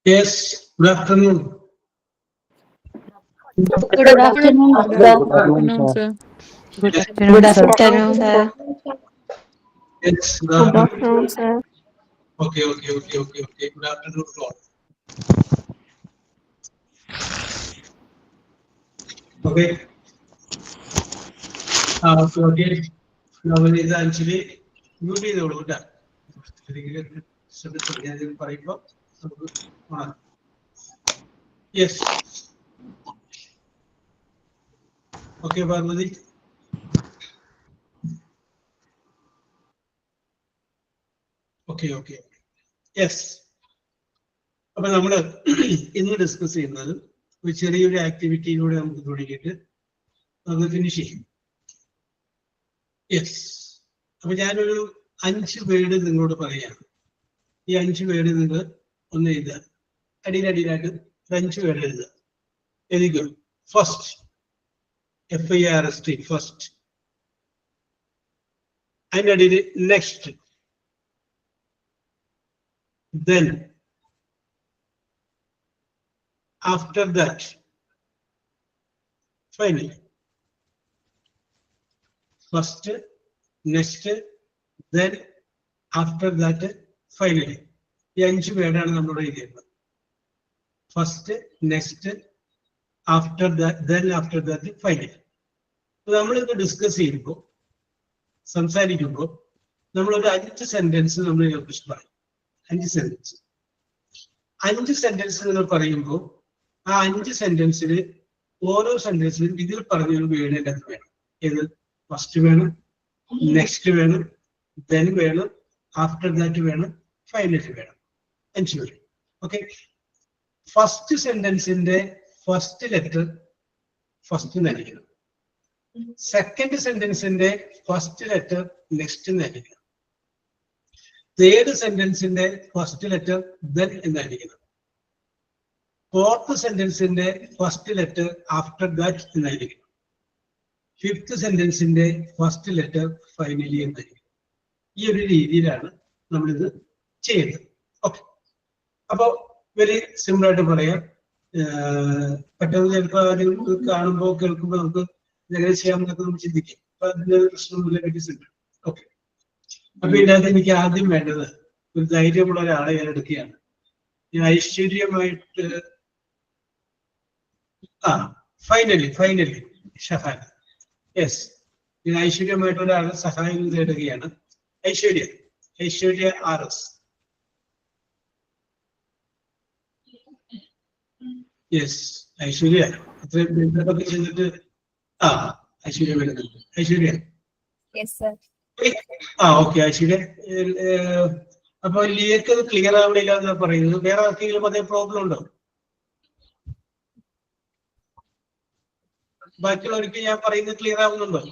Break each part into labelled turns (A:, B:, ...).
A: Yes, good afternoon.
B: Good afternoon,
C: Good
B: sir.
C: afternoon, sir.
D: Good
A: Yes,
D: afternoon, sir.
B: Sir.
A: yes, good
E: Good
A: afternoon.
E: afternoon, sir.
A: Okay. Good afternoon to all. Okay. Okay. Now is actually you be the order. Yes. Okay, Parvati. Okay. Yes. അപ്പോൾ നമ്മൾ ഇന്ന് discuss ചെയ്യുന്നത് ഒരു ചെറിയൊരു ആക്ടിവിറ്റിയിലൂടെ നമുക്ക് തുടങ്ങിയിട്ട് നമുക്ക് finish ചെയ്യും. യെസ്. അപ്പൊ ഞാനൊരു 5 വേർഡ് നിങ്ങളോട് പറയാണ്. ഈ 5 വേർഡ് നിങ്ങൾ ഒന്ന് എഴുതുക. അടിയിലായിട്ട് 5 വേർഡ് എഴുതുക. എഴുതിക്കോ. First, FIRST, first. അതിൻ്റെ അടിയിൽ next, then, after that, finally. First, next, then, after that, finally. ഈ 5 വേർഡാണ് നമ്മളോട് എഴുതിയത്. First, next, after that, then, after that, finally. നമ്മളിത് ഡിസ്കസ് ചെയ്യുമ്പോൾ, സംസാരിക്കുമ്പോൾ നമ്മളൊരു 5 സെന്റൻസ് നമ്മൾ കുറിച്ച് പറയും. 5 സെന്റൻസ്. 5 സെന്റൻസ് നിങ്ങൾ പറയുമ്പോൾ ആ 5 സെന്റൻസിൽ ഓരോ സെന്റൻസിലും ഇതിൽ പറഞ്ഞൊരു വേർഡ് എൻ്റെ അത് വേണം. ഏത്? ഫസ്റ്റ് വേണം, നെക്സ്റ്റ് വേണം, ദെൻ വേണം, ആഫ്റ്റർ ദാറ്റ് വേണം, ഫൈനലി വേണം. 5 വേണം. ഓക്കെ. ഫസ്റ്റ് സെന്റൻസിന്റെ ഫസ്റ്റ് ലെറ്റർ ഫസ്റ്റ് നൽകണം. സെക്കൻഡ് സെന്റൻസിന്റെ ഫസ്റ്റ് ലെറ്റർ നെക്സ്റ്റ് നൽകണം. തേർഡ് സെന്റൻസിന്റെ ഫസ്റ്റ് ലെറ്റർ ദെൻ എന്നായിരിക്കണം. ഫോർത്ത് സെന്റൻസിന്റെ ഫസ്റ്റ് ലെറ്റർ ആഫ്റ്റർ ദാറ്റ് എന്നായിരിക്കണം. ഫിഫ്ത്ത് സെന്റൻസിന്റെ ഫസ്റ്റ് ലെറ്റർ ഫൈനലി എന്നായിരിക്കണം. ഈ ഒരു രീതിയിലാണ് നമ്മളിത് ചെയ്യുന്നത്. ഓക്കെ. അപ്പോൾ വെരി സിമ്പിൾ ആയിട്ട് പറയാം. പെട്ടെന്ന് ചിലപ്പോൾ ആരും കാണുമ്പോൾ കേൾക്കുമ്പോൾ നമുക്ക് എങ്ങനെ ചെയ്യാമെന്നൊക്കെ നമുക്ക് ചിന്തിക്കാം. അപ്പൊ അതിന്റെ പ്രശ്നമൊന്നുമില്ല. Very simple. ഓക്കെ. അപ്പൊ ഇതിനകത്ത് എനിക്ക് ആദ്യം വേണ്ടത് ഒരു ധൈര്യമുള്ള ഒരാളെ ഞാൻ എടുക്കുകയാണ്. ഞാൻ ഐശ്വര്യമായിട്ട് ഫൈനലി ഷഹാൻ. യെസ്, ഞാൻ ഐശ്വര്യമായിട്ട് ഒരാളെ സഹായം തേടുകയാണ്. ഐശ്വര്യ RS. യെസ്, ഐശ്വര്യ അത്രയും ബിൽഡപ്പൊക്കെ ചെയ്തിട്ട് ഐശ്വര്യ വരുന്നുണ്ട്. ഐശ്വര്യ. ഓക്കെ. ഐശ്വര്യ. അപ്പൊ ലിയക്ക് അത് ക്ലിയർ ആവണില്ല എന്നാ പറയുന്നത്. വേറെ ആർക്കെങ്കിലും അതേ പ്രോബ്ലം ഉണ്ടോ? ബാക്കിയുള്ളവർക്ക് ഞാൻ പറയുന്നത് ക്ലിയർ ആവുന്നുണ്ടോ?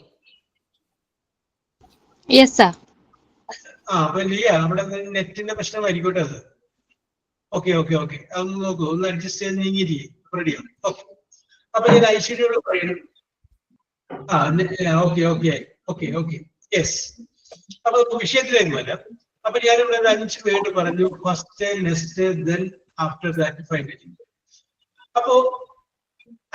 A: അപ്പൊ ലിയ അവിടെ നെറ്റിന്റെ പ്രശ്നമായിരിക്കട്ടെ അത്. ഓക്കെ. അതൊന്ന് നോക്കൂ, ഒന്ന് അഡ്ജസ്റ്റ് ചെയ്ത് നീങ്ങിയിരിക്കും. റെഡിയാണ്. ഓക്കെ. അപ്പൊ ഞാൻ ഐശ്വര്യോട് പറയണം. ഓക്കെ. യെസ്. അപ്പൊ വിഷയത്തിലേക്ക് വരാം. അപ്പൊ ഞാനിവിടെ 5 വേർഡ് പറഞ്ഞു. First, next, then, after that, finally. അപ്പോ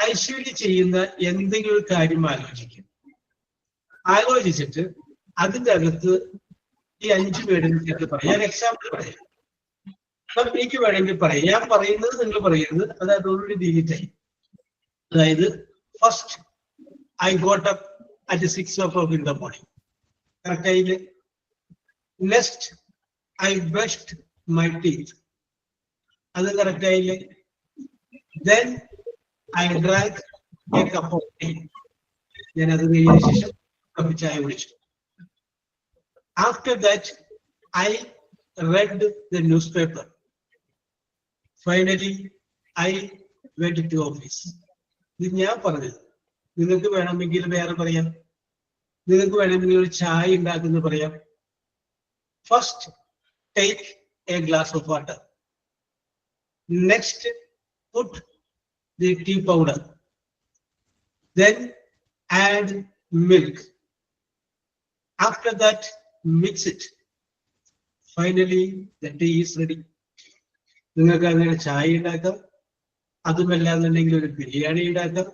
A: ഐശ്വര്യ ചെയ്യുന്ന എന്തെങ്കിലും ഒരു കാര്യം ആലോചിച്ചിട്ട് അതിൻ്റെ അകത്ത് ഈ 5 വേർഡിന് ചേർത്ത് പറയാം. ഞാൻ എക്സാമ്പിൾ പറയാം. അപ്പൊ എനിക്ക് വേണമെങ്കിൽ പറയാം. ഞാൻ പറയുന്നത് നിങ്ങൾ പറയുന്നത്. അതായത് ഓൾറെഡി ഡിലീറ്റ് ആയി. അതായത് first, I got up at 6 o'clock in the morning. Correct ആയില്ലേ? Next, I brushed my teeth. അത് കറക്റ്റ് ആയില്ലേ? Then I drank a cup of tea. ഞാൻ അത് കഴിഞ്ഞ ശേഷം കപ്പ് ചായ കുടിച്ചു. After that, I read the newspaper. Finally, I went to office. ഇത് ഞാൻ പറഞ്ഞത്. നിങ്ങൾക്ക് വേണമെങ്കിൽ വേറെ പറയാം. നിങ്ങൾക്ക് വേണമെങ്കിൽ ഒരു ചായ ഉണ്ടാക്കുന്നത് പറയാം. First, take a glass of water. Next, put the tea powder. Then add milk. After that, mix it. Finally, the tea is ready. നിങ്ങൾക്ക് അങ്ങനെ ചായ ഉണ്ടാക്കാം, അതുമല്ല എന്നുണ്ടെങ്കിൽ ഒരു ബിരിയാണി ഉണ്ടാക്കാം,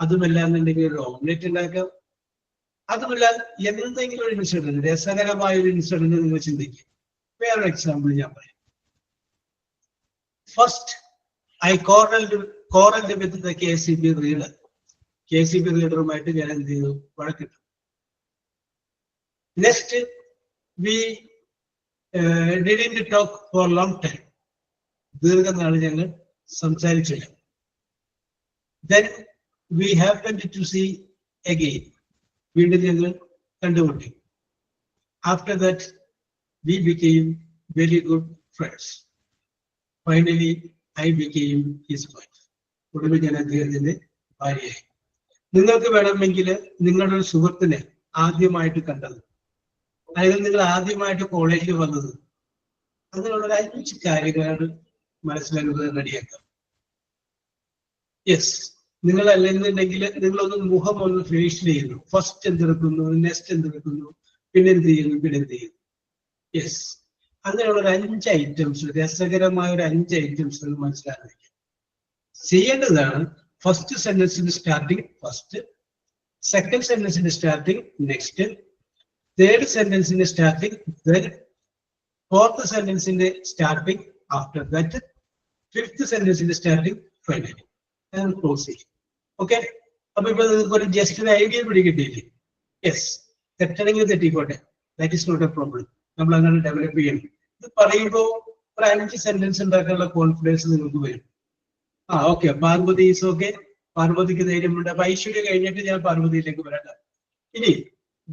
A: അതുമല്ല എന്നുണ്ടെങ്കിൽ ഒരു ഓംലെറ്റ് ഉണ്ടാക്കാം, അതുമല്ല എന്തെങ്കിലും ഒരു ഇൻസിഡന്റ്, രസകരമായ ഒരു ഇൻസിഡന്റ് നിങ്ങൾ ചിന്തിക്കുക. വേറൊരു എക്സാമ്പിൾ ഞാൻ പറയാം. First I quarrelled with the KCB reader. KCB റീഡറുമായിട്ട് ഞാൻ എന്ത് ചെയ്തു? വഴക്കിട്ടു. Next we didn't talk for long time. ദീർഘനാൾ ഞങ്ങൾ സംസാരിച്ചില്ല. Then we happened to see again. വീണ്ടും ഞങ്ങൾ കണ്ടുമുട്ടി. After that, we became very good friends. Finally, I became his wife. ഒടുവിൽ ഞാൻ അദ്ദേഹത്തിന്റെ ഭാര്യയായി. നിങ്ങൾക്ക് വേണമെങ്കിൽ നിങ്ങളുടെ ഒരു സുഹൃത്തിനെ ആദ്യമായിട്ട് കണ്ടത്, അതായത് നിങ്ങൾ ആദ്യമായിട്ട് കോളേജിൽ വന്നത്, അങ്ങനെയുള്ള 5 കാര്യങ്ങൾ മനസ്സിലാക്കുന്നത് റെഡിയാക്കാം. യെസ്, നിങ്ങൾ അല്ലെന്നുണ്ടെങ്കിൽ നിങ്ങളൊന്ന് മുഖം ഒന്ന് ഫേഷ്യൽ ചെയ്യുന്നു. ഫസ്റ്റ് എന്തെടുക്കുന്നു, നെക്സ്റ്റ് എന്തെടുക്കുന്നു, പിന്നെ എന്ത് ചെയ്യുന്നു, പിന്നെ എന്ത് ചെയ്യുന്നു. യെസ്, അങ്ങനെയുള്ള ഒരു 5 ഐറ്റംസ്, രസകരമായ ഒരു 5 ഐറ്റംസ് മനസ്സിലാക്കാൻ ചെയ്യേണ്ടതാണ്. ഫസ്റ്റ് സെന്റൻസിന്റെ സ്റ്റാർട്ടിങ് ഫസ്റ്റ്, സെക്കൻഡ് സെന്റൻസിന്റെ സ്റ്റാർട്ടിങ് നെക്സ്റ്റ്, തേർഡ് സെന്റൻസിന്റെ സ്റ്റാർട്ടിങ് ദെൻ, ഫോർത്ത് സെന്റൻസിന്റെ സ്റ്റാർട്ടിങ് ആഫ്റ്റർ ദാറ്റ്, ഫിഫ്ത് സെന്റൻസിന്റെ സ്റ്റാർട്ടിങ് ഫൈനലി ക്ലോസ് ചെയ്യും. ഓക്കെ, അപ്പൊ ഇപ്പൊ നിങ്ങൾക്ക് ഒരു ജസ്റ്റ് ഒരു ഐഡിയ പിടികിട്ടിയില്ലേ? യെസ്, തെറ്റണെങ്കിൽ തെറ്റിക്കോട്ടെ, that is not a problem. നമ്മൾ അങ്ങനെ ഡെവലപ്പ് ചെയ്യണം. ഇത് പറയുമ്പോൾ ഒരു 5 സെന്റൻസ് ഉണ്ടാക്കാനുള്ള കോൺഫിഡൻസ് നിങ്ങൾക്ക് വരും. ഓക്കെ, പാർവതി ഈസ് ഓക്കെ, പാർവതിക്ക് ധൈര്യമുണ്ട്. അപ്പൊ ഐശ്വര്യ കഴിഞ്ഞിട്ട് ഞാൻ പാർവതിയിലേക്ക് വരാം. ഇനി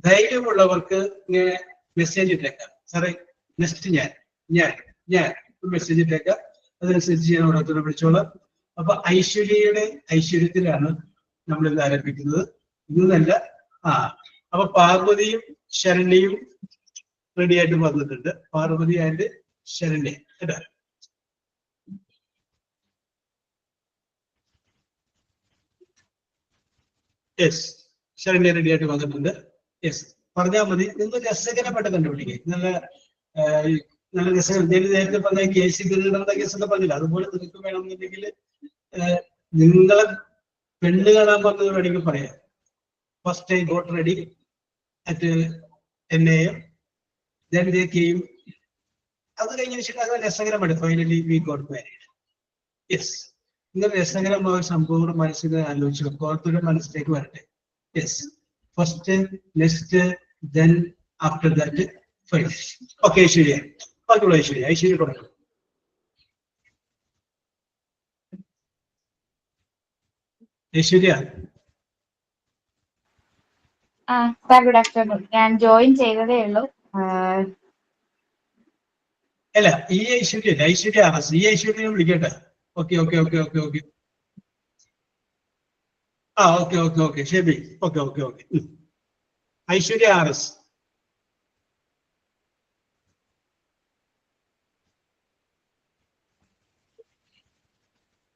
A: ധൈര്യമുള്ളവർക്ക് ഇങ്ങനെ മെസ്സേജ് ഇട്ടേക്കാം. സാറേ നെക്സ്റ്റ് ഞാൻ മെസ്സേജ് ഇട്ടേക്കാം, അതനുസരിച്ച് ഞാൻ ഓരോരുത്തരെ വിളിച്ചോളാം. അപ്പൊ ഐശ്വര്യത്തിലാണ് നമ്മൾ ഇന്ന് ആരംഭിക്കുന്നത്, ഇന്നല്ല. അപ്പൊ പാർവതിയും ശരണ്യയും റെഡി ആയിട്ട് വന്നിട്ടുണ്ട്. പാർവതി ആൻഡ് ശരണ്യ കേട്ടോ. യെസ്, ശരണ്യ റെഡി ആയിട്ട് വന്നിട്ടുണ്ട്. യെസ്, പറഞ്ഞാൽ മതി. നിങ്ങൾ രസകരമായിട്ട് കണ്ടുപിടിക്കുക. നല്ല രസകരം. നേരത്തെ പറഞ്ഞ KCB റീഡറിന്റെ കേസൊക്കെ പറഞ്ഞില്ല, അതുപോലെ നിങ്ങൾക്ക് വേണമെന്നുണ്ടെങ്കിൽ നിങ്ങളെ പെണ്ണ് കാണാൻ പറഞ്ഞത് വേണമെങ്കിൽ പറയാം. First I got ready at 10 AM. Then they came. അത് കഴിഞ്ഞ ശേഷം അത് രസകരമായിട്ട് finally we got married. Yes, ഇങ്ങനെ രസകരമായ സംഭവം മനസ്സിൽ ആലോചിച്ചു ഓർത്തരുടെ മനസ്സിലേക്ക് വരട്ടെ. Yes, first next then after that finally. Okay, Aishwarya ബാക്കിയുള്ള ഐശ്വര്യ തുടങ്ങും. ഐശ്വര്യ.
B: Sir good afternoon. ഞാൻ ജോയിൻ ചെയ്തതേ ഉള്ളൂ.
A: അല്ല, ഈ ഐശ്വര്യ RS, ഈ ഐശ്വര്യ വിളിക്കട്ടെ. Okay okay okay okay okay okay okay okay ശരി. Okay okay okay Aishwarya RS.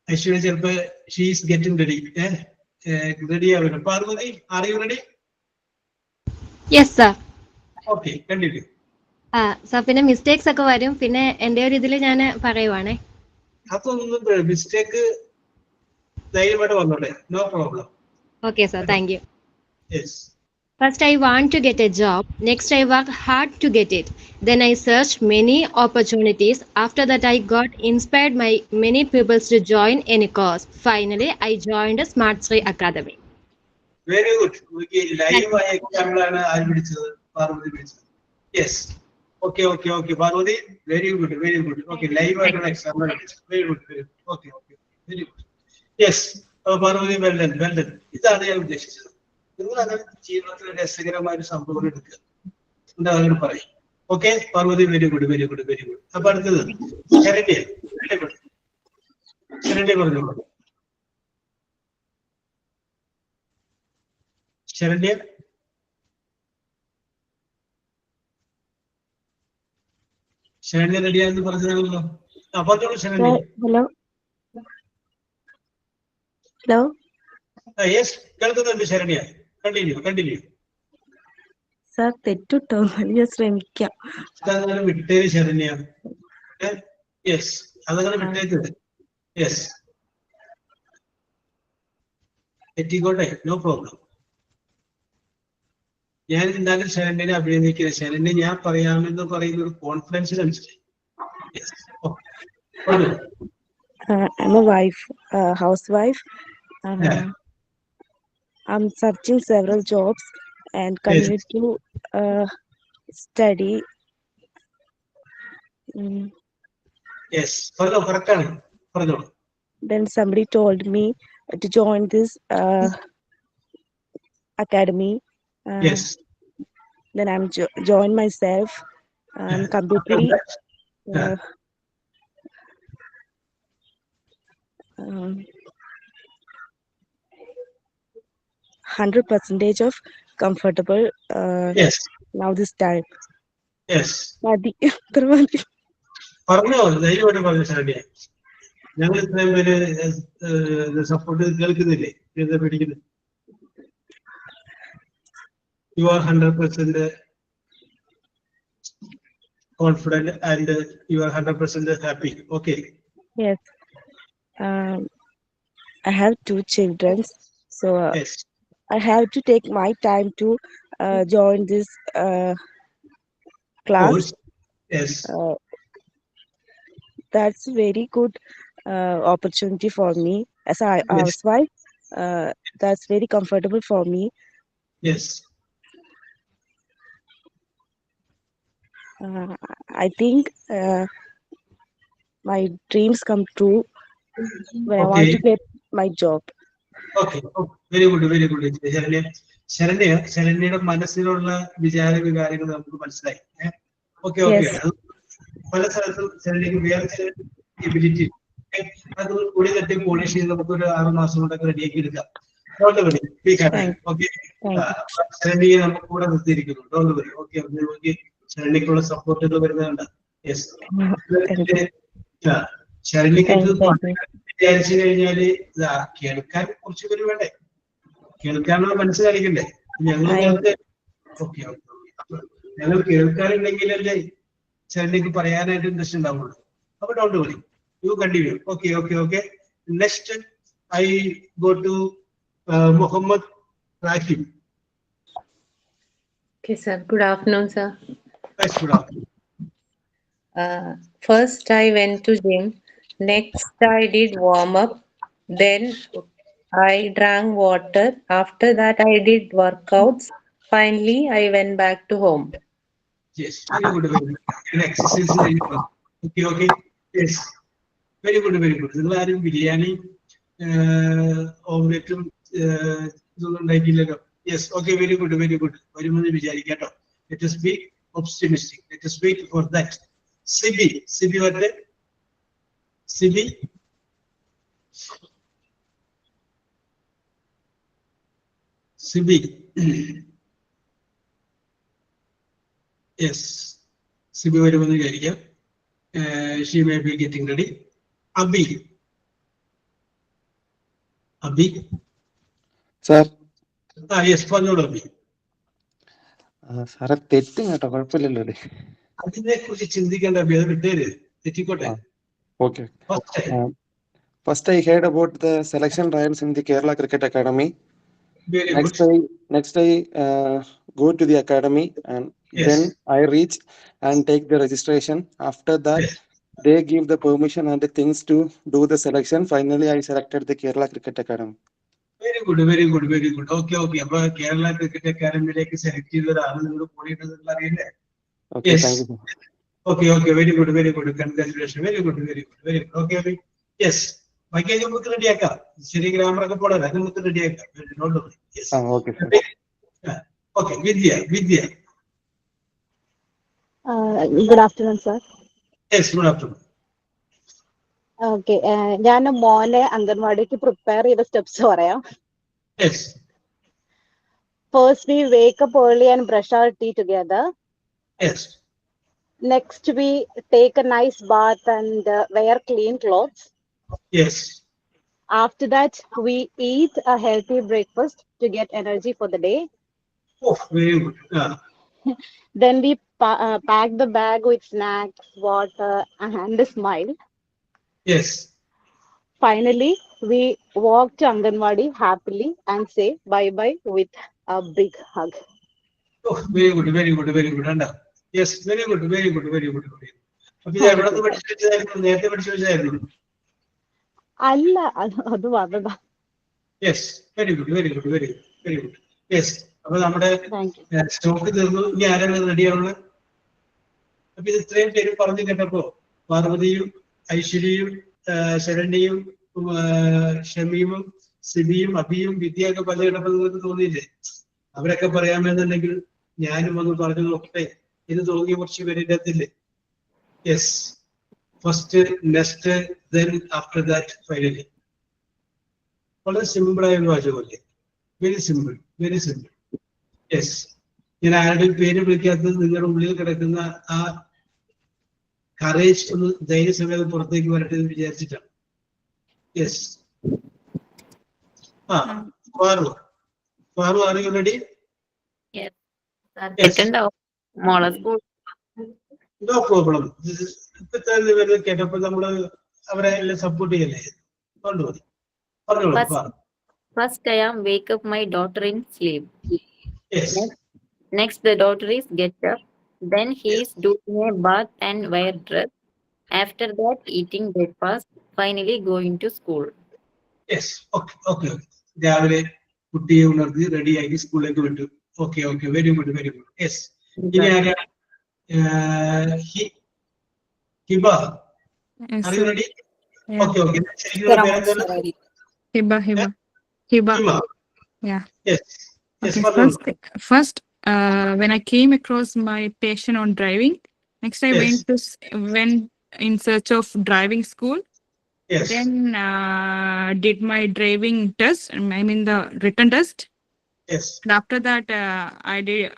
A: Aishwarya ചിലപ്പോ ഷീസ് ഗെറ്റിംഗ് റെഡി. റെഡി ആവണം. Parvathi, are you ready?
C: Yes sir.
A: Okay, continue.
C: Sir, പിന്നെ മിസ്റ്റേക്സ് ഒക്കെ വരും. പിന്നെ എന്റെ ഒരു ഇതിൽ ഞാൻ പറയുവാണേ.
A: അതൊന്നും മിസ്റ്റേക്ക് ധൈര്യമായിട്ട് വന്നോട്ടെ, no problem.
C: Okay sir, thank you.
A: Yes.
C: First I want to get a job. Next I work hard to get it. Then I searched many opportunities. After that I got inspired by many people to join any course. Finally I joined Smartshri Academy.
A: Very good. Okay, live example ആണ് ആര് പിടിച്ചത്? പാർവതി പിടിച്ചത്. Yes. Okay okay okay Parvathi, very good very good. Okay, live ആയിട്ടുള്ള example പിടിച്ചത്. Very good very good. Okay okay very good. Yes. Parvathi, well done well done. ഇതാണ് ഞാൻ ഉദ്ദേശിച്ചത്. നിങ്ങൾ അങ്ങനെ ജീവിതത്തിൽ രസകരമായ ഒരു സംഭവം എടുക്കുക, എന്താ അങ്ങനെ പറയും. Okay Parvathi, very good very good very good. അപ്പൊ അടുത്തത് ശരണ്യ. ശരണ്യ പറഞ്ഞോളൂ. ശരണ്യ. ശരണ്യ റെഡിയാന്ന് പറഞ്ഞതാണല്ലോ. പറഞ്ഞോളൂ ശരണ്യ.
B: Hello hello.
A: യെസ്, കേൾക്കുന്നുണ്ട് ശരണ്യ. കണ്ടിന്യൂ.
B: സാർ തെറ്റുട്ടോ, ഞാൻ ശ്രമിക്കാം.
A: വിട്ടേര് ശരണ്യ. യെസ്, അതങ്ങനെ വിട്ടേക്കരുത്. യെസ്, എത്തിക്കോട്ടെ, നോ പ്രോബ്ലം. ഞാൻ ഇന്നാലും ശരണ്യനെ അഭിനന്ദിക്കുന്നത്. ശരണ്യ ഞാൻ പറയാമെന്ന് പറയുന്ന ഒരു കോൺഫിഡൻസിനനുസരിച്ച്.
D: I'm a wife, housewife.
A: Yeah.
D: I'm searching several jobs and continue to study.
A: Yes, പറഞ്ഞോ, കറക്റ്റാണ്, പറഞ്ഞോളൂ.
D: Then somebody told me to join this academy.
A: Yes.
D: Then I'm joined myself. I'm completely 100% of comfortable
A: Yes.
D: now this time.
A: Yes.
D: മതി.
A: പറഞ്ഞോ, ധൈര്യമായിട്ട് പറഞ്ഞു ശരണ്യ. ഞങ്ങൾ ഇത്രയും പേര് സപ്പോർട്ട് കേൾക്കുന്നില്ലേ, പഠിക്കുന്നത്. You are 100% confident and you are 100% happy. Okay.
D: Yes. I have 2 children, so
A: yes.
D: I have to take my time to join this class.
A: Course. Yes.
D: That's a very good opportunity for me as a housewife. That's very comfortable for me.
A: Yes.
D: I think my dreams come true when I want to get my job.
A: Okay. Oh, very good, very good. ശരണ്യയുടെ മനസ്സിലുള്ള വിചാര വികാരങ്ങൾ നമുക്ക് മനസ്സിലായി. Okay okay. പല സ്ഥലത്തും ശരണ്യക്ക് വേറെ ചില ability അത് കൂടി തട്ടി പോളിഷ് ചെയ്ത് നമുക്ക് ഒരു 6 മാസം കൊണ്ടൊക്കെ റെഡിയാക്കി എടുക്കാം. ശരണ്യെ നമുക്ക് കൂടെ നിർത്തിയിരിക്കുന്നു. Don't worry. ഓക്കെ, നമുക്ക് ശരണ്യക്കുള്ള സപ്പോർട്ടുകൾ വരുന്നുണ്ട്. യെസ്, ശരണ്യക്ക് വിചാരിച്ചു കഴിഞ്ഞാല് കേൾക്കാൻ കുറച്ച് പേര് വേണ്ടേ, കേൾക്കാനുള്ള മനസ്സ് കാണിക്കണ്ടേ. ഞങ്ങൾ ഓക്കെ, ഞങ്ങൾ കേൾക്കാനുണ്ടെങ്കിലല്ലേ ശരണ്യക്ക് പറയാനായിട്ട് ഇൻട്രസ്റ്റ് ഉണ്ടാവുള്ളൂ. അപ്പൊ don't worry, you continue. Okay okay okay. Next I go to Muhammad Rahim.
E: Okay, sir. Good afternoon, sir.
A: Yes, good afternoon.
E: First, I went to gym. Next, I did warm up. Then, I drank water. After that, I did workouts. Finally, I went back to home.
A: Yes, very good, very good. An exercise. Okay, okay. Yes, very good, very good. നിങ്ങൾ ആരും ബിരിയാണി ഓംലെറ്റും ഇതൊന്നും ഉണ്ടാക്കിയില്ലല്ലോ. Yes, okay, very good, very good. വരുമെന്ന് വിചാരിക്കാട്ടോ. Let us be optimistic. Let us wait for that. Sibi, Sibi വരട്ടെ. Sibi, Sibi. Yes, Sibi വരുമെന്ന് വിചാരിക്കാം. She may be getting ready. Abi, Abi
F: sir.
A: Yes, പറഞ്ഞോളൂ അബി.
F: സാറെ തെറ്റും കേട്ടോ, കുഴപ്പമില്ലല്ലോ അല്ലേ?
A: അതിനെ കുറിച്ച് ചിന്തിക്കേണ്ട അബി, അത് വിട്ടേര്, തെറ്റിക്കോട്ടെ.
F: Okay. First, I heard about the selection trials in the Kerala Cricket Academy.
A: Very
F: Next,
A: good.
F: next I go to the academy and then I reach and take the registration. After that, they give the permission and the things to do the selection. Finally, I selected the Kerala Cricket Academy.
A: Very good, very good, very good. Okay okay. അപ്പൊ Kerala cricket അക്കാദമിയിലേക്ക് select ചെയ്ത ഒരാളാണ് നിങ്ങൾ കൂടിയിട്ടുണ്ടെന്ന് അറിയില്ലേ?
F: Okay, thank you.
A: Okay okay, very good, very good. Congratulation. Very good, very good, very good. Okay okay. Yes, ബാക്കി അത് നമുക്ക് റെഡിയാക്കാം. ശരി, ഗ്രാമറൊക്കെ പോടാ, അത് നമുക്ക് റെഡിയാക്കാം. ഓക്കെ, വിദ്യ, വിദ്യ.
G: Good afternoon, sir.
A: Yes, good afternoon.
G: Okay, ഞാൻ മോനെ അംഗൻവാടിക്ക് പ്രിപ്പയർ ചെയ്ത സ്റ്റെപ്സ് പറയാം.
A: Yes.
G: First, we wake up early and brush our teeth together.
A: Yes.
G: Next, we take a nice bath and wear clean clothes.
A: Yes.
G: After that, we eat a healthy breakfast to get energy for the day.
A: Oh, very good.
G: Then we pack the bag with snacks, water, and a smile.
A: Yes.
G: Finally, we walk to Anganwadi happily and say bye-bye with a big hug.
A: Oh, very good, very good, very good. And yes, very good, very good, very good. അപ്പൊ ഇത് എവിടെ നിന്ന് പഠിച്ചു വെച്ചതായിരുന്നു? നേരത്തെ പഠിച്ചു വെച്ചതായിരുന്നു?
G: അല്ല, അത് വന്നതാ.
A: Yes, very good, very good, very good, very good. Yes, അപ്പൊ നമ്മുടെ
G: താങ്ക് യു.
A: സ്റ്റോക്ക് തീർന്നു. ഇനി ആരാണ് റെഡിയാവുന്നത്? അപ്പൊ ഇത് ഇത്രയും പേര് പറഞ്ഞു കേട്ടപ്പോ പാർവതിയും ഐശ്വര്യയും ശരണ്യയും ഷമീമും സിബിയും അബിയും വിദ്യയൊക്കെ പറഞ്ഞു കേട്ടപ്പോ നിങ്ങൾക്ക് തോന്നിയില്ലേ അവരൊക്കെ പറയാമെന്നുണ്ടെങ്കിൽ ഞാനും ഒന്ന് പറഞ്ഞു നോക്കട്ടെ എന്ന് തോന്നിയ കുറച്ച് പേരിന്റെ അകത്തില്ലേ? Yes, first, next, then after that, finally. വളരെ സിമ്പിൾ ആയ ഒരു വാചകമല്ലേ? Very simple, very simple. Yes, ഞാൻ ആരുടെയും പേര് വിളിക്കാത്തത് നിങ്ങളുടെ ഉള്ളിൽ കിടക്കുന്ന ആ കറേജ് ഒന്ന് ധൈര്യസമേതം പുറത്തേക്ക് വരട്ടെ എന്ന് വിചാരിച്ചിട്ടാണ്. യെസ്. ആ, Faru, Faru, are you ready? No problem. ഇപ്പത്തെ കേട്ടപ്പോ നമ്മള് അവരെ എല്ലാം സപ്പോർട്ട് ചെയ്യല്ലേ? കൊണ്ടുപോയി പറഞ്ഞോളൂ.
H: First, I am wake up my daughter in sleep.
A: Yes.
H: Next, the daughter is get up. Then he is doing a bath and wear dress. After that, eating breakfast. Finally, going to school.
A: Yes. Okay. Okay. രാവിലെ കുട്ടിയെ ഉണർത്തി റെഡിയാക്കി സ്കൂളിലേക്ക് വിട്ടു. Okay, okay, very good, very good. Yes. ഇനി ആരാ? Hiba, R you ready? Okay, okay.
I: Hiba. Yeah.
A: Yes. Yes.
I: Okay. First, when I came across my passion on driving, next I went in search of driving school.
A: Yes.
I: Then did my driving test. I mean the written test.
A: Yes.
I: And after that,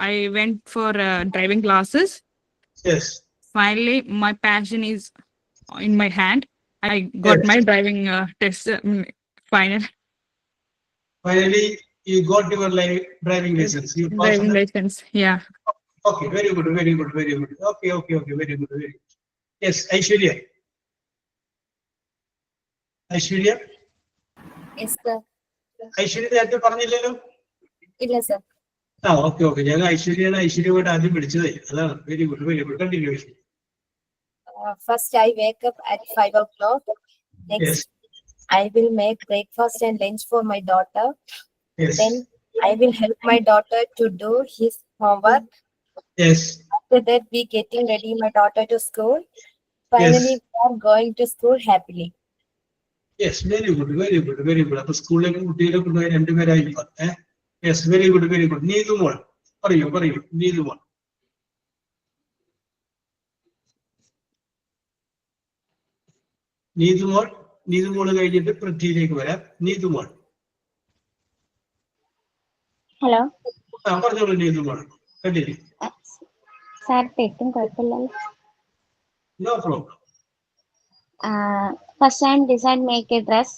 I: I went for driving classes.
A: Yes.
I: Finally, my passion is in my hand. I got my driving test final.
A: Finally, you got your driving license. You passed
I: Driving
A: the...
I: license. Yeah.
A: Okay, very good, very good, very good. Okay, okay, okay, very good, very good. Yes, Aishwarya. Aishwarya?
H: Yes, sir.
A: Aishwarya നേരത്തെ പറഞ്ഞില്ലല്ലോ?
H: ഇല്ല, sir.
A: ആ, okay, okay. ഞാൻ ഐശ്വര്യമായിട്ട് ആദ്യം പിടിച്ചതേ അതാണ്. Very good, very good. Continue.
H: First, I wake up at 5 o'clock. Next,
A: Yes.
H: I will make breakfast and lunch for my daughter.
A: Yes.
H: Then, I will help my daughter to do his homework.
A: Yes.
H: After that, we getting ready my daughter to school. Finally,
A: Yes.
H: we are going to school happily.
A: Yes, very good, very good, very good. അപ്പൊ സ്കൂളിലേക്ക് കുട്ടികളെ കൊണ്ടുപോയി രണ്ടുപേരായി. Yes, very good, very good. Neethu മോൾ പറയൂ, നീതു മോൾ. നീതു മോള് കഴിഞ്ഞിട്ട് പൃഥ്വിയിലേക്ക് വരാം. നീതു മോൾ.
B: ഹലോ.
A: ആ, പറഞ്ഞോളൂ നീതു മോൾ. കണ്ടിന്യൂ.
B: സാർ തെറ്റും കുഴപ്പമില്ലല്ലോ.
A: No problem.
B: First I am decide make a dress.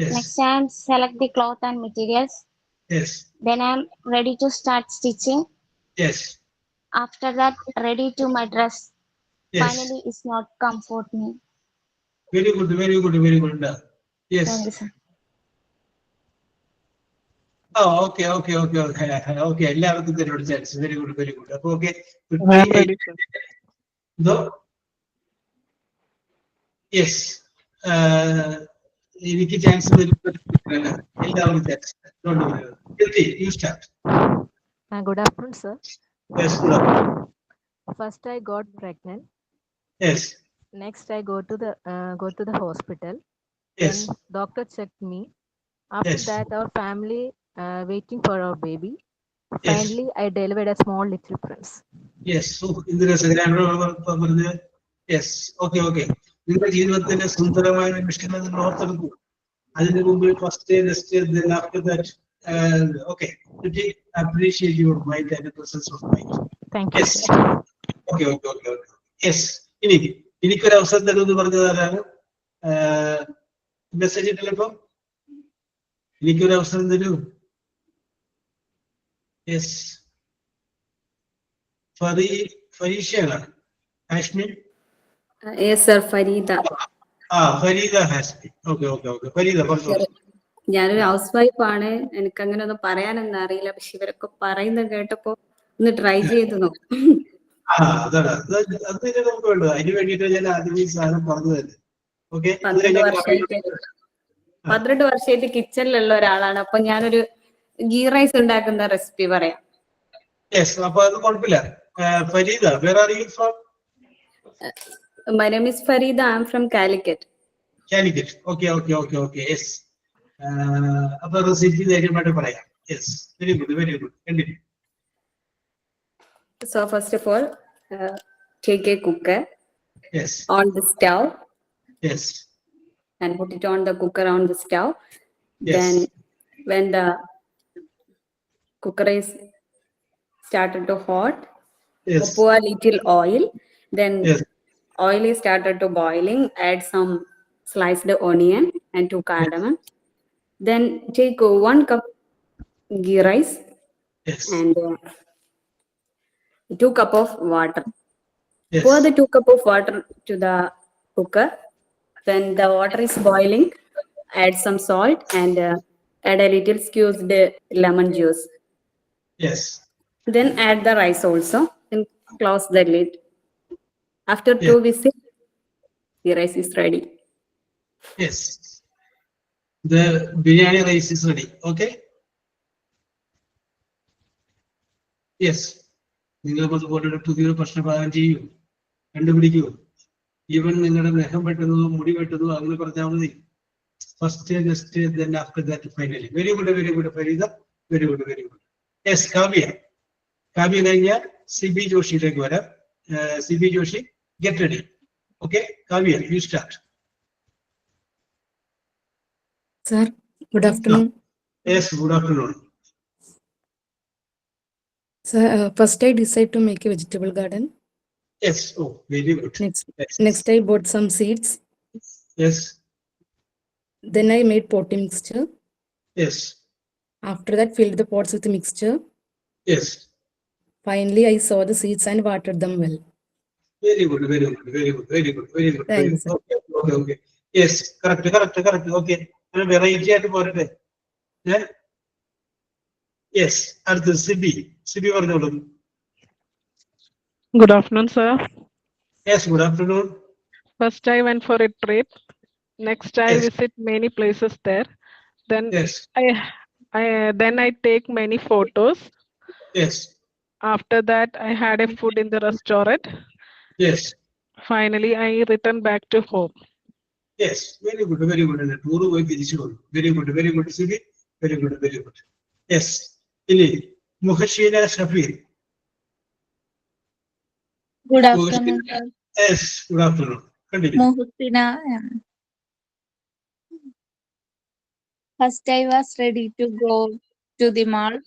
A: Yes.
B: Next I am select the cloth and materials.
A: Yes.
B: Then I am ready to start stitching.
A: Yes.
B: After that, ready to my dress.
A: Yes.
B: Finally, it's not comfort me.
A: Very good, very good, very good. Yes.
B: Thank you, sir.
A: Oh, okay, okay, okay, okay, okay. എല്ലാവർക്കും തരുന്ന chance. Very good, very good. അപ്പൊ okay. Yes, എനിക്ക് chance എല്ലാവർക്കും chance. You start.
J: Good afternoon, sir.
A: Yes, good afternoon.
J: First, I got pregnant.
A: Yes.
J: Next, I go to the hospital.
A: Yes.
J: Then doctor checked me. After
A: Yes.
J: that, our family waiting for our baby.
A: Yes.
J: Finally, I delivered a small little prince.
A: Yes. So, in the rest, yes. Okay, okay. നിങ്ങളുടെ ജീവിതത്തിലെ സുന്ദരമായ നിമിഷങ്ങൾ നിങ്ങൾ ഓർത്തെടുക്കൂ. അതിന് മുമ്പ് first next then after that okay, appreciate your mind and presence of mind.
J: Thank you.
A: Yes. Okay, okay, okay, okay. Yes. എനിക്കൊരു അവസരം തരുമെന്ന് പറഞ്ഞത് ആരാണ്? മെസ്സേജ് ഇട്ടല്ലോ. എനിക്കൊരു അവസരം തരൂ. Yes, ഫരീഷയാണ്. Ashmin.
H: Yes, sir. Farida.
A: Farida has been. Okay. Farida, പറഞ്ഞോളൂ.
K: ഞാനൊരു ഹൗസ് വൈഫ് ആണ്. എനിക്ക് അങ്ങനെ ഒന്നും പറയാനൊന്നും അറിയില്ല. പക്ഷെ ഇവരൊക്കെ പറയുന്നത് കേട്ടപ്പോ ഒന്ന് ട്രൈ ചെയ്ത് നോക്കും.
A: അതാണ് അത് നമുക്ക് വേണ്ടത്. അതിന് വേണ്ടിയിട്ട് ഞാൻ ആദ്യം ഈ സാധനം പറഞ്ഞു തന്നെ. ഓക്കെ,
K: 12 വർഷമായിട്ട് കിച്ചണിലുള്ള ഒരാളാണ്. അപ്പൊ ഞാനൊരു ഗീ റൈസ് ഉണ്ടാക്കുന്ന റെസിപ്പി പറയാം.
A: യെസ്, അപ്പൊ അത് കുഴപ്പമില്ല. Fareeda, where are you from?
K: My name is Farida. I am from Calicut.
A: Calicut. Okay. Yes. അപ്പൊ റെസിപ്പി ധൈര്യമായിട്ട് പറയാം. Yes, very good. Continue.
K: So first of all, take a cooker.
A: Yes.
K: On the stove.
A: Yes.
K: And put it on the cooker on the stove.
A: Yes.
K: Then when the cooker is started to hot,
A: Yes.
K: pour a little oil. Then
A: Yes.
K: oil is started to boiling. Add some sliced onion and 2 cardamom. Then take 1 cup ghee rice.
A: Yes.
K: And 2 cup of water.
A: Yes.
K: Pour the 2 cup of water to the cooker. When the water is boiling, add some salt and add a little squeezed lemon juice.
A: Yes.
K: Then add the rice also and close the lid. After 2 whistles, the rice is ready.
A: Yes. The biryani rice is ready. Okay. Yes. നിങ്ങൾ അതുപോലെ പുതിയൊരു ഭക്ഷണപാകം ചെയ്യൂ, കണ്ടുപിടിക്കൂ. Even നിങ്ങളുടെ നഖം വെട്ടുന്നതോ മുടി വെട്ടുന്നതോ അങ്ങനെ പറഞ്ഞാൽ മതി. First next then after that finally. Very good Farida. Very good. Yes, Kavya കഴിഞ്ഞാൽ സിബി ജോഷിയിലേക്ക് വരാം. Sibi Joshi, get ready. Okay, Kavya, you start.
L: Sir, good afternoon.
A: Yes, good afternoon.
L: Sir, first I decided to make a vegetable garden.
A: Yes, oh, very good.
L: Next I bought some seeds.
A: Yes.
L: Then I made potting mixture.
A: Yes.
L: After that, filled the pots with the mixture.
A: Yes.
L: Finally, I saw the seeds and watered them well.
A: Very good.
L: Thank you, sir.
A: Okay. Yes, correct. Okay. Variety ആയിട്ട് പോരട്ടെ. Yes, അടുത്ത സിബി പറഞ്ഞോളൂ.
M: Good afternoon, sir.
A: Yes, good afternoon.
M: First, I went for a trip. Next, I visit many places there. Then
A: Yes.
M: I take many photos.
A: Yes.
M: After that, I had a food in the restaurant.
A: Yes.
M: Finally, I returned back to home.
A: Yes, very good. Tour പോയി തിരിച്ചു വന്നു. Very good Sibi. Very good. Yes, ഇനി Muhasheena Shafeer.
B: Good afternoon, sir.
A: Yes, good afternoon. Continue.
B: Muhsina. First, I was ready to go to the mall.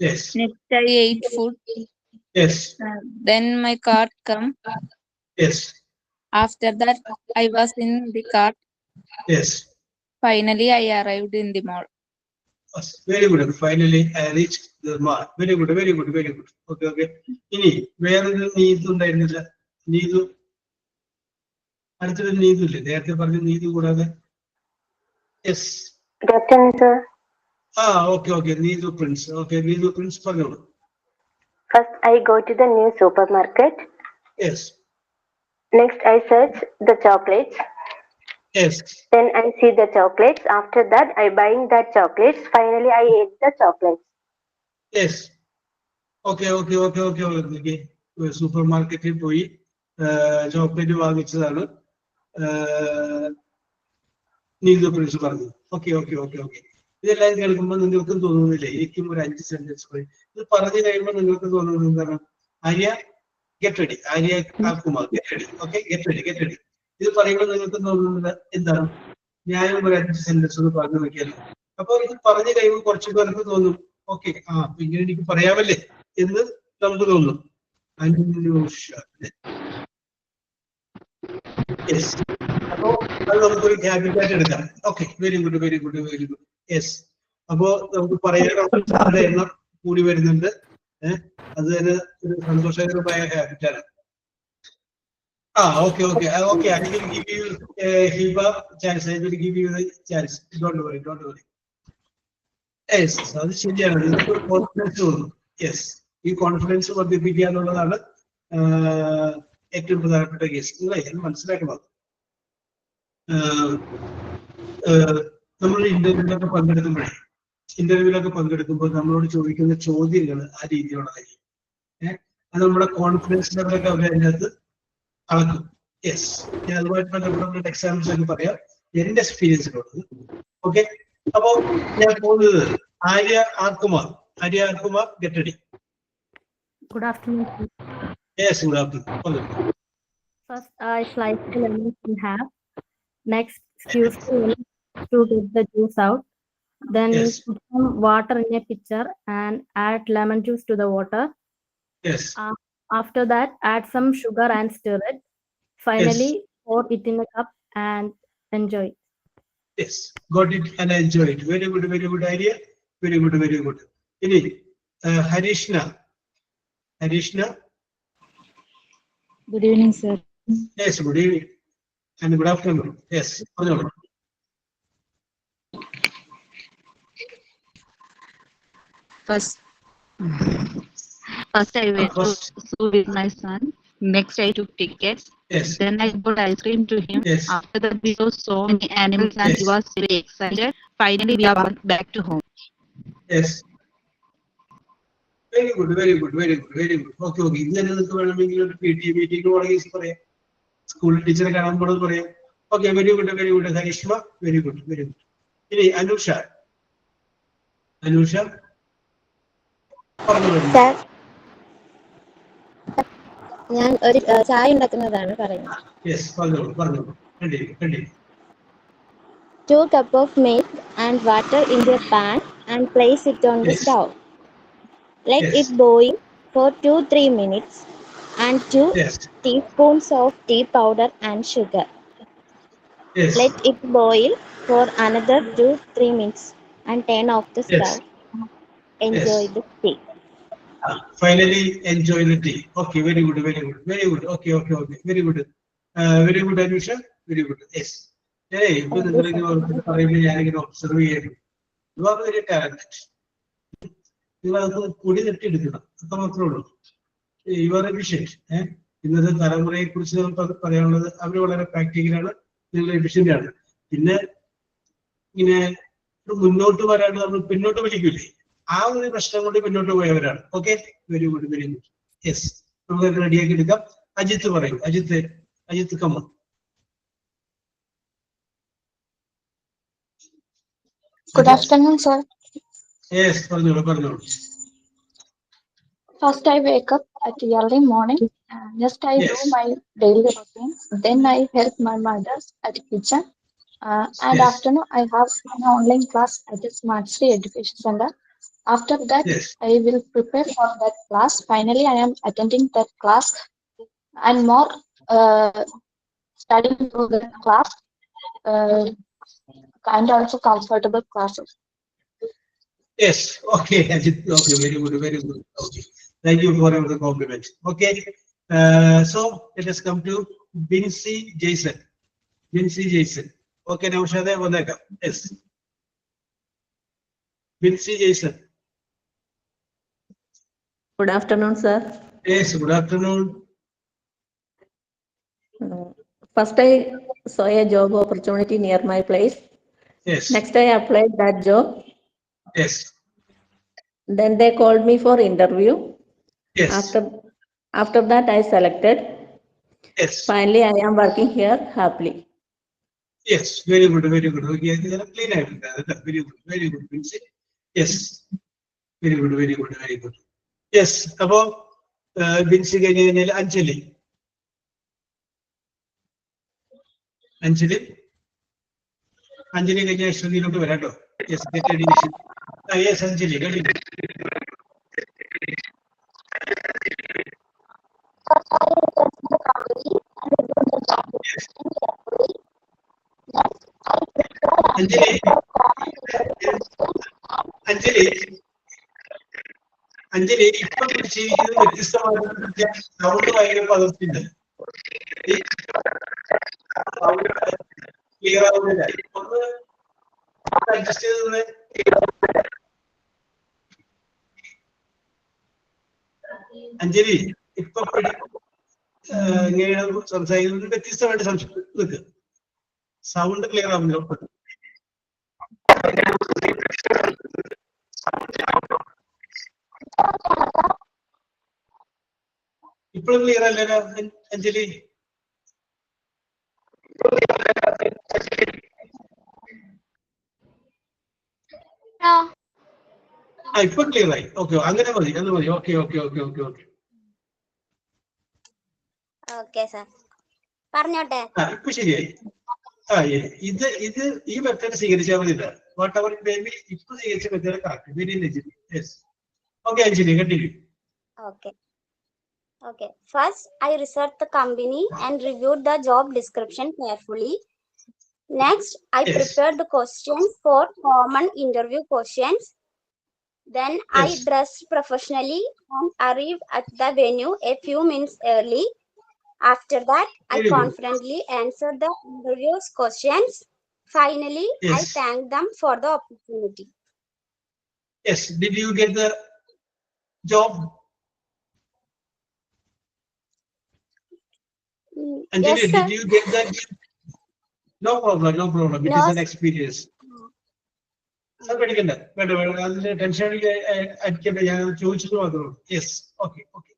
A: Yes.
B: Next, I ate food.
A: Yes.
B: Then my cart come.
A: Yes.
B: After that, I was in the cart.
A: Yes.
B: Finally, I arrived in the mall.
A: Yes. Very good. Finally, I reached the mall. Very good. Okay. ഇനി വേറൊരു നീതു ഉണ്ടായിരുന്നില്ല. നീതു, അടുത്തൊരു നീതു ഇല്ലേ? നേരത്തെ പറഞ്ഞ നീതു കൂടാതെ. Yes. Okay. Needu Prince. Okay, Needu Prince, പറഞ്ഞോളൂ.
N: First, I go to the new supermarket.
A: Yes.
N: Next, I search the chocolates.
A: Yes.
N: Then I see the chocolates. After that, I buying that chocolates. Finally, I ate the chocolates.
A: Yes. Okay. Super മാർക്കറ്റിൽ പോയി chocolate വാങ്ങിച്ചതാണ് Neethu Prince പറഞ്ഞു. Okay. ഇതെല്ലാം കേൾക്കുമ്പോൾ നിങ്ങൾക്കും തോന്നുന്നില്ലേ? എനിക്കും ഒരു 5 സെന്റൻസ് പറയും. ഇത് പറഞ്ഞു കഴിയുമ്പോൾ നിങ്ങൾക്ക് തോന്നുന്നത് എന്താണ്? Arya, get ready. Arya Kumar, get ready. Okay, get ready. ഇത് പറയുമ്പോൾ നിങ്ങൾക്ക് തോന്നുന്നത് എന്താണ്? ഞാനും ഒരു 5 സെന്റൻസ് ഒന്ന് പറഞ്ഞു നോക്കിയാലോ. അപ്പൊ ഇത് പറഞ്ഞു കഴിയുമ്പോൾ കുറച്ചു പേർക്ക് തോന്നും, ഓക്കെ, ഇങ്ങനെ എനിക്ക് പറയാമല്ലേ എന്ന് നമുക്ക് തോന്നും. അപ്പോ അത് നമുക്കൊരു ഹാബിറ്റായിട്ട് എടുക്കാം. Okay, very good. യെസ്, അപ്പോ നമുക്ക് പറയാനുള്ള എണ്ണം കൂടി വരുന്നുണ്ട്. അത് തന്നെ ഒരു സന്തോഷകരമായ ഹാബിറ്റാണ്. Okay. I will give you Hiba chance. I will give you the chance. Don't worry. Yes, അത് ശരിയാണ്. നിങ്ങൾക്ക് കോൺഫിഡൻസ് തോന്നും. യെസ്, ഈ കോൺഫിഡൻസ് വർദ്ധിപ്പിക്കുക എന്നുള്ളതാണ് ഏറ്റവും പ്രധാനപ്പെട്ട കേസ്. നിങ്ങളെ അത് മനസ്സിലാക്കണം. നമ്മൾ ഇന്റർവ്യൂവിലൊക്കെ പങ്കെടുക്കുമ്പോൾ നമ്മളോട് ചോദിക്കുന്ന ചോദ്യങ്ങൾ ആ രീതിയിലുള്ളതായിരിക്കും. അത് നമ്മുടെ കോൺഫിഡൻസ് ലെവലൊക്കെ അവർ അതിനകത്ത് അളക്കും. യെസ്, ഞാൻ അതുമായിട്ട് ബന്ധപ്പെട്ട എക്സാമ്പിൾസ് ഒക്കെ പറയാം എന്റെ എക്സ്പീരിയൻസിലുള്ളത്. ഓക്കെ, അപ്പോ ഞാൻ പോകുന്നത് Arya R Kumar, get ready.
J: Good afternoon.
A: Yes, good afternoon.
J: First, I slice the lemon in half. Next, squeeze the lemon to get the juice out. Then put some water in a pitcher and add lemon juice to the water.
A: Yes.
J: After that, add some sugar and stir it. Finally, pour it in a cup and enjoy it.
A: Yes, got it and enjoy it. Very good idea. Very good. Ini Harishna.
O: Good evening, sir.
A: Yes, good evening and good afternoon. Yes,
O: First I went to school with my son. Next, I took tickets.
A: Yes.
O: Then I bought ice cream to him.
A: Yes.
O: After that, we saw so many animals and he was very excited. Finally, we are back to home.
A: Yes. Very good. Okay. ഇന്നലെ നിങ്ങൾക്ക് വേണമെങ്കിൽ ഒരു PTA meeting organise പറയാം, school ടീച്ചറെ കാണാൻ പോണെന്ന് പറയാം. Okay, very good Harishma, very good. ഇനി അനുഷ
B: സാർ, ഞാൻ ഒരു ചായ ഉണ്ടാക്കുന്നതാണ് പറയുന്നത്.
A: യെസ്, പറഞ്ഞോളൂ.
B: 2 cups of milk and water in the pan and place it on the stove. Let it boil for 2-3 minutes and 2 teaspoons of tea powder and sugar. Let it boil for another 2-3 minutes and turn off the stove. Enjoy the tea.
A: Finally, enjoy the tea. Okay, very good. Okay. Very good. Very good, Anusha. Very good. Yes. Hey, ഞാനിങ്ങനെ observe ചെയ്യുന്നു. You are very talented. നിങ്ങളത് പൊടി തട്ടിയെടുക്കണം, അത്ര മാത്രമേ ഉള്ളൂ. You are efficient. ഇന്നത്തെ തലമുറയെ കുറിച്ച് നമുക്ക് പറയാനുള്ളത്, അവർ വളരെ പ്രാക്ടിക്കലാണ്, നിങ്ങൾ എഫിഷ്യന്റ് ആണ്. പിന്നെ ഇങ്ങനെ മുന്നോട്ട് വരാണ്ട് നമ്മൾ പിന്നോട്ട് വലിക്കൂലേ, ആ ഒരു പ്രശ്നം കൊണ്ട് പിന്നോട്ട് പോയവരാണ്. Okay, very good. യെസ്, നമുക്ക് റെഡിയാക്കി എടുക്കാം. അജിത്ത് പറയൂ. അജിത്ത് കമ്മ.
P: Good afternoon, sir.
A: യെസ്, പറഞ്ഞോളൂ.
P: First, I wake up at early morning. Just I do my daily routine. Then I help my mother at the kitchen. And afternoon, I have an online class at the Smart City Education Center. After that, I will prepare for that class. Finally, I am attending that class and more studying through the class and also comfortable classes.
A: Yes, okay, Ajit. Okay, very good. Okay, thank you for the compliment. Okay, so let us come to Bincy Jason. Okay, now Shade Vanaka. Yes, Bincy Jason.
E: Good afternoon, sir.
A: Yes, good afternoon.
E: First, I saw a job opportunity near my place.
A: Yes.
E: Next, I applied that job.
A: Yes.
E: Then they called me for interview.
A: Yes.
E: After that, I selected.
A: Yes.
E: Finally, I am working here happily.
A: Yes, very good. Okay, clean out. Very good. Yes, very good. Yes, about Binsi കഴിഞ്ഞാൽ അഞ്ജലി കഴിഞ്ഞ ശ്രുതിയിലോട്ട് വരാം കേട്ടോ. Yes, yes Anjali ready. Anjali ഇപ്പൊ ചെയ്തിരിക്കുന്നത് വ്യത്യസ്തമായിട്ട് sound ഭയങ്കര പദർത്തിണ്ട്. Clear ആവുന്നില്ല. ഒന്ന് അഡ്ജസ്റ്റ് ചെയ്ത് അഞ്ജലി ഇപ്പൊ ഇങ്ങനെയാണ് സംസാരിക്കുന്നത്. വ്യത്യസ്തമായിട്ട് നിൽക്കുക. സൗണ്ട് ക്ലിയർ ആവുന്നില്ല. ഇപ്പോഴും ക്ലിയർ അല്ലല്ലോ അഞ്ജലി? ഇപ്പൊ ക്ലിയർ ആയി. ഓക്കെ, അങ്ങനെ മതി, അത് മതി. Okay okay okay okay okay
B: okay sir, പറഞ്ഞോട്ടെ.
A: ഇപ്പൊ ശരിയായി. ഇത് ഈ മെത്തേഡ് സ്വീകരിച്ചാൽ മതി. വാട്ട് എവർ ബേബി ഇപ്പൊ സ്വീകരിച്ച method correct. Very yes. Okay Anjali, continue.
B: Okay. First, I researched the company and reviewed the job description carefully. Next, I prepared the questions for common interview questions. Then I dressed professionally and arrived at the venue a few minutes early. After that, I confidently answered the interview's questions. Finally, I thanked them for the opportunity.
A: Yes. Did you get the job? Anjali,
B: Yes,
A: did you get that? No problem, no problem. It is an experience. Tension yes, okay, okay.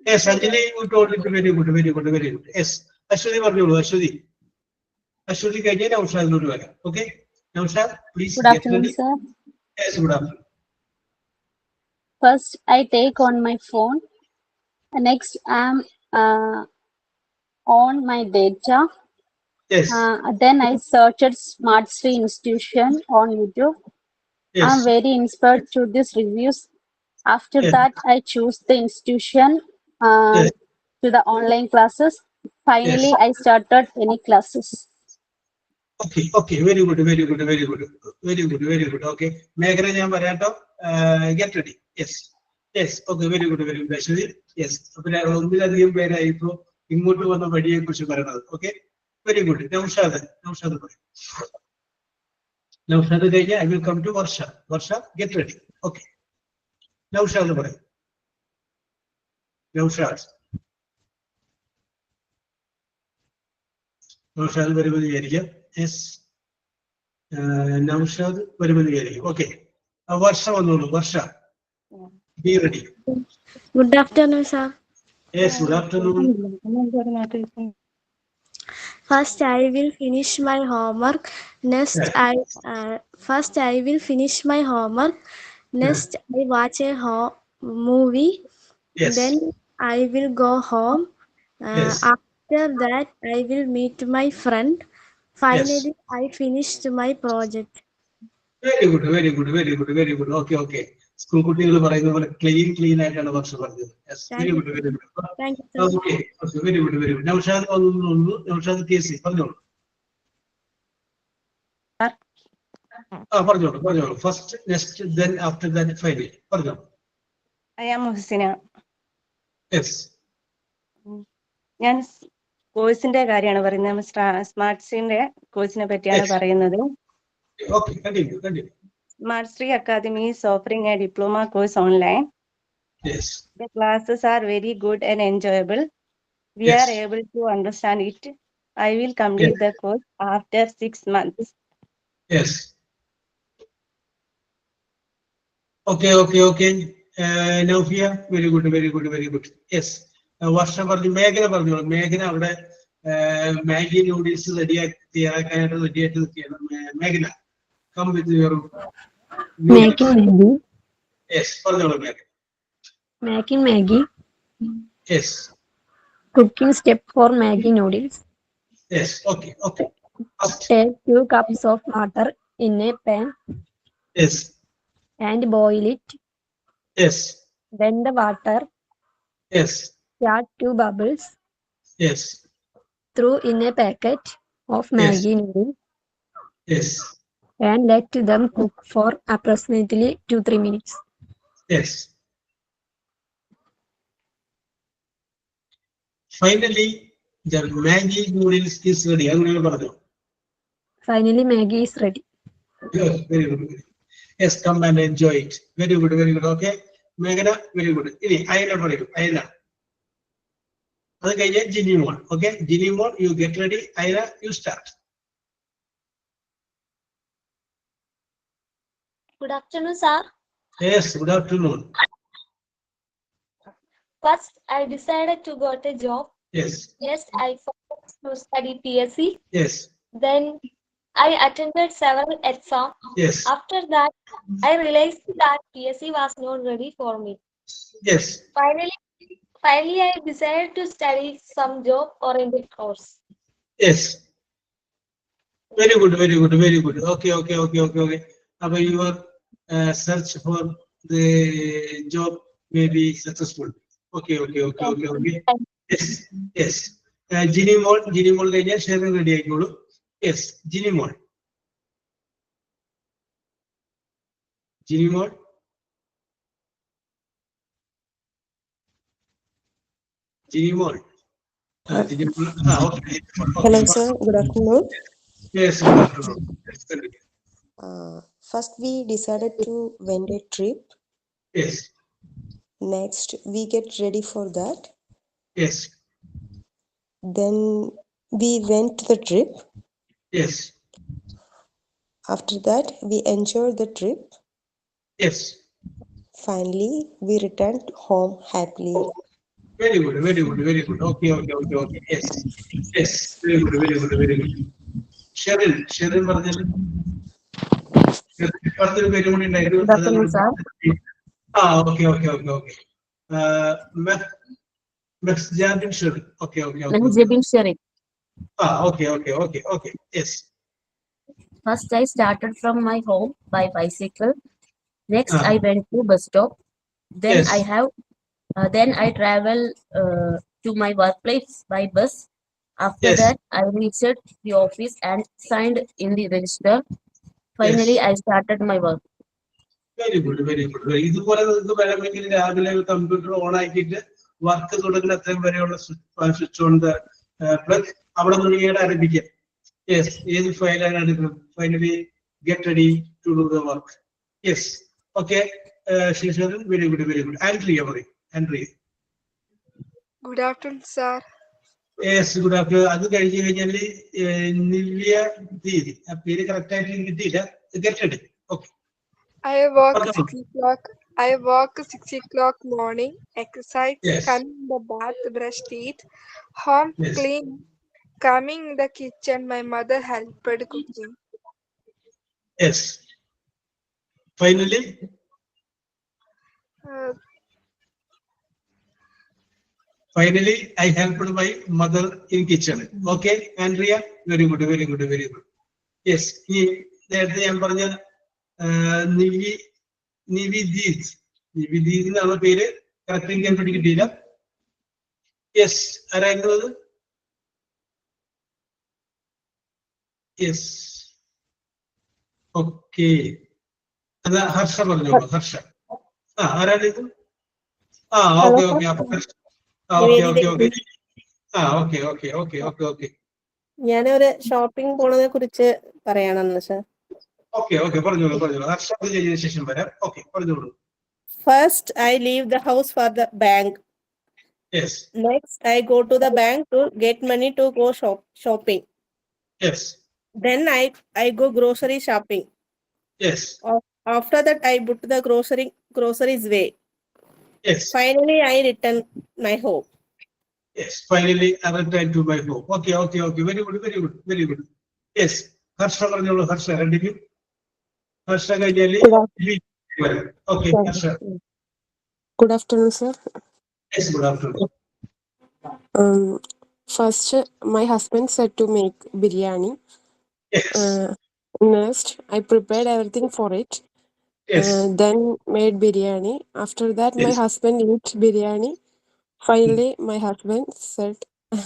A: Yes, Anjali, you told it very good, very good, very good. Yes, Ashwini, Ashwini, okay. Naushad, please.
Q: Good afternoon, sir.
A: Yes, good afternoon.
Q: First, I take on my phone. Next, I'm on my data.
A: Yes.
Q: Then I searched Smartstreet Institution on YouTube.
A: Yes.
Q: I'm very inspired to these reviews. After that, I choose the institution to the online classes. Finally, I started any classes.
A: Okay, okay, very good, very good, very good, very good, very good. Okay, Meghana, ഞാൻ പറയാട്ടോ. Get ready. Yes, yes. Okay, very good, very good. Ashwini, yes. അപ്പോൾ ഒന്നിലധികം പേരായി ഇപ്പോ ഇങ്ങോട്ട് വന്ന വഴിയെ കുറിച്ച് പറയുന്നത്. Okay, very good. നൗഷാദ് പറയും. നൗഷാദ് കഴിഞ്ഞാൽ I will come to Varsha. Varsha, get ready. Okay, Naushad പറയും. നൗഷാദ് വരുമെന്ന് വിചാരിക്കാം. യെസ്, നൗഷാദ് വരുമെന്ന് വിചാരിക്കും. ഓക്കെ, വർഷ വന്നോളൂ. Varsha, be ready.
R: Good afternoon, sir.
A: Yes, good afternoon.
R: First, I will finish my homework. Next, I will finish my homework. Next, I watch a movie.
A: Yes.
R: Then I will go home. After that, I will meet my friend. Finally, I finished my project.
A: Very good, very good, very good, very good. Okay, okay. School കുട്ടികൾ പറയുന്ന പോലെ clean ആയിട്ടാണ് വർഷ പറഞ്ഞത്. Yes, very good, very good.
R: Thank you, sir.
A: Okay, okay, very good, very good. Naushad വന്നു. നൗഷാദ് കേസി പറഞ്ഞോളൂ. പറഞ്ഞോളൂ. First, next, then after that, finally. പറഞ്ഞോളൂ.
D: I am Husina.
A: Yes.
D: ഞാൻ കോഴ്സിന്റെ കാര്യമാണ് പറയുന്നത്. സ്മാർട്ട്സിന്റെ കോഴ്സിനെ പറ്റിയാണ് പറയുന്നത്.
A: Okay, continue.
D: Smartstreet Academy is offering a diploma course online.
A: Yes.
D: The classes are very good and enjoyable. We are able to understand it. I will complete the course after 6 months.
A: Yes. Okay. Naufia, very good, very good, very good. Yes. വർഷ പറഞ്ഞു. മേഘന പറഞ്ഞോളൂ. മേഘന അവിടെ Maggi noodles തയ്യാറാക്കാനായിട്ട് റെഡിയായിട്ട് നിൽക്കുകയാണ്. മേഘന, come with your
R: Making Maggi.
A: Yes, പറഞ്ഞോളൂ മേഘന.
R: Making Maggi.
A: Yes.
R: Cooking step for Maggi noodles.
A: Yes, okay.
R: Take 2 cups of water in a pan.
A: Yes.
R: And boil it.
A: Yes.
R: Then the water.
A: Yes.
R: Start 2 bubbles.
A: Yes.
R: Throw in a packet of Maggi noodles.
A: Yes.
R: And let them cook for approximately 2-3 minutes.
A: Yes. Finally, Maggie noodles is ready.
J: Finally, Maggie is ready.
A: Good, very good. Yes, come and enjoy it. Very good, very good. Okay, Meghana, very good. Ayana for you. Ayana. Okay, Ginny Moore. Okay, Ginny Moore, you get ready. Ayana, you start.
R: Good afternoon, sir.
A: Yes, good afternoon.
R: First, I decided to get a job.
A: Yes.
R: Next, I focused to study PSC.
A: Yes.
R: Then, I attended several exams.
A: Yes.
R: After that, I realized that PSC was not ready for me.
A: Yes.
R: Finally, I decided to study some job-oriented course.
A: Yes. Very good, very good, very good. Okay. About your search for the job may be successful. Okay. Yes. Ginny Moore, sharing ready. Yes, Ginny Moore. Ginny Moore. Ginny Moore. Okay.
S: Hello, sir. Good afternoon.
A: Yes, good afternoon.
S: First, we decided to went a trip.
A: Yes.
S: Next, we get ready for that.
A: Yes.
S: Then we went to the trip.
A: Yes.
S: After that, we enjoyed the trip.
A: Yes.
S: Finally, we returned home happily.
A: Very good. Okay. Yes. Very good. Sharon പറഞ്ഞാൽ പത്തൊരു പേര് കൂടി ഉണ്ടായിരുന്നു. Okay. Mehjabin Sharin. Okay.
J: Mehjabin Sharin.
A: Okay. Yes.
J: First, I started from my home by bicycle. Next, I went to bus stop. Then
A: Yes.
J: Then I travel to my workplace by bus. After
A: Yes.
J: that, I reached the office and signed in the register. Finally, I started my work.
A: Very good. ഇതുപോലെ നിങ്ങൾക്ക് വേണമെങ്കിൽ രാവിലെ computer on ആക്കിയിട്ട് work തുടങ്ങുന്ന അത്രയും വരെയുള്ള switch on plug അവിടെ നിന്ന് ആരംഭിക്കാം. യെസ്, ഏത് ഫയലാണ് എടുക്കുന്നത്? Finally get ready to do the work. Yes, okay. ശേഷം വെരി ഗുഡ്. ആൻഡ്രിയ പറയും. Andrea.
T: Good afternoon, sir.
A: Yes, good afternoon. അത് കഴിഞ്ഞ് കഴിഞ്ഞാല് നിവ്യ ദീദി. ആ പേര് കറക്റ്റ് ആയിട്ട് എനിക്ക് കിട്ടിയില്ല. Get ready. Okay.
T: I woke 6 o'clock morning, exercise,
A: Yes.
T: come in the bath, brush teeth, home
A: Yes.
T: clean, coming in the kitchen, my mother helped cooking.
A: Yes. Finally. Finally, I helped my mother in kitchen. Okay, Andrea, very good. Yes, നേരത്തെ ഞാൻ പറഞ്ഞ നിവിദീത് എന്നാണ് പേര്. Correct എനിക്ക് അതിനെ കിട്ടിയില്ല. Yes, ആരായിരുന്നത്? Yes, okay. അത് ഹർഷ പറഞ്ഞോളൂ. ഹർഷ. ആരാണിത്? ഓക്കെ.
U: ഞാനൊരു ഷോപ്പിംഗ് പോണതിനെ കുറിച്ച് പറയാനാണ് സർ.
A: ഓക്കെ, പറഞ്ഞോളൂ. ഹർഷ കഴിഞ്ഞതിന് ശേഷം വരാം. ഓക്കെ, പറഞ്ഞോളൂ.
U: First, I leave the house for the bank.
A: Yes.
U: Next, I go to the bank to get money to go shopping.
A: Yes.
U: Then I go grocery shopping.
A: Yes.
U: After that, I put the groceries away.
A: Yes.
U: Finally, I return my home.
A: Yes. Finally, I return to my home. Okay. Very good. Yes. Harsha പറഞ്ഞോളൂ. Harsh continue. Harsh കഴിഞ്ഞാല് okay. Harsha.
S: Good afternoon, sir.
A: Yes, good afternoon.
S: First, my husband said to make biryani.
A: Yes.
S: Next, I prepared everything for it.
A: Yes.
S: Then made biryani. After that, my
A: Yes.
S: husband ate biryani. Finally, my husband said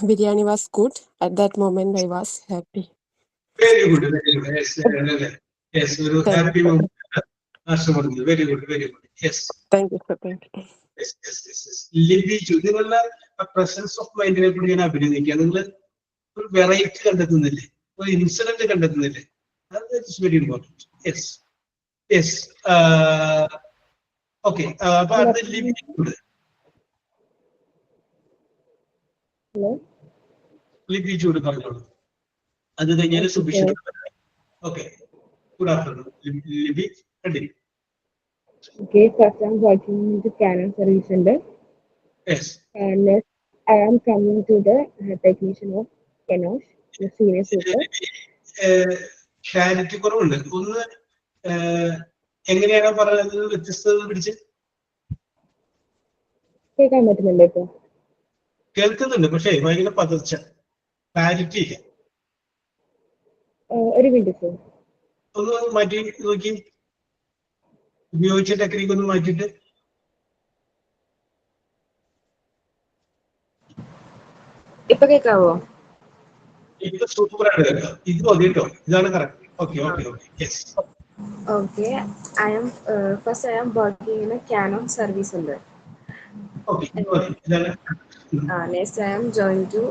S: biryani was good. At that moment, I was happy.
A: Very good. Yes, very happy moment. Very good. Yes.
S: Thank you, sir. Thank you.
A: Yes. ലിപിച്ചു. നിങ്ങളുടെ ആ presence of മൈൻഡിനെ കൂടി ഞാൻ അഭിനന്ദിക്കുക. നിങ്ങൾ ഒരു variety കണ്ടെത്തുന്നില്ലേ, ഒരു incident കണ്ടെത്തുന്നില്ലേ, that's very important. Yes yes okay. അപ്പൊ അത് ലിപിച്ചൂട് പറഞ്ഞോളൂ. അത് കഴിഞ്ഞാൽ Subhiksha. Okay, good afternoon Lipi, continue.
C: Okay, first I'm working in the Canon Service Center.
A: Yes.
C: Next, I am coming to the technician of Kenosh, the senior super.
A: Clarity കുറവുണ്ട്. ഒന്ന് എങ്ങനെയാണ് പറയുന്നത്? വ്യത്യസ്തത പിടിച്ച്
C: കേൾക്കാൻ പറ്റുന്നുണ്ട് ഇപ്പൊ?
A: കേൾക്കുന്നുണ്ട്, പക്ഷേ ഭയങ്കര പതർച്ച, ക്ലാരിറ്റി ഇല്ല.
C: ഒരു മിനിറ്റ് സർ,
A: ഒന്ന് മാറ്റി നോക്കി, ഉപയോഗിച്ച ടെക്നിക്ക് ഒന്ന് മാറ്റിയിട്ട്.
C: ഇപ്പൊ കേൾക്കാവോ?
A: ഇപ്പൊ സൂപ്പറായിട്ട് കേൾക്കാം. ഇത് മതി കേട്ടോ, ഇതാണ് correct. Okay okay okay. Yes.
C: Okay, first I am working in a Canon Service Center.
A: Okay.
C: Next I am joined to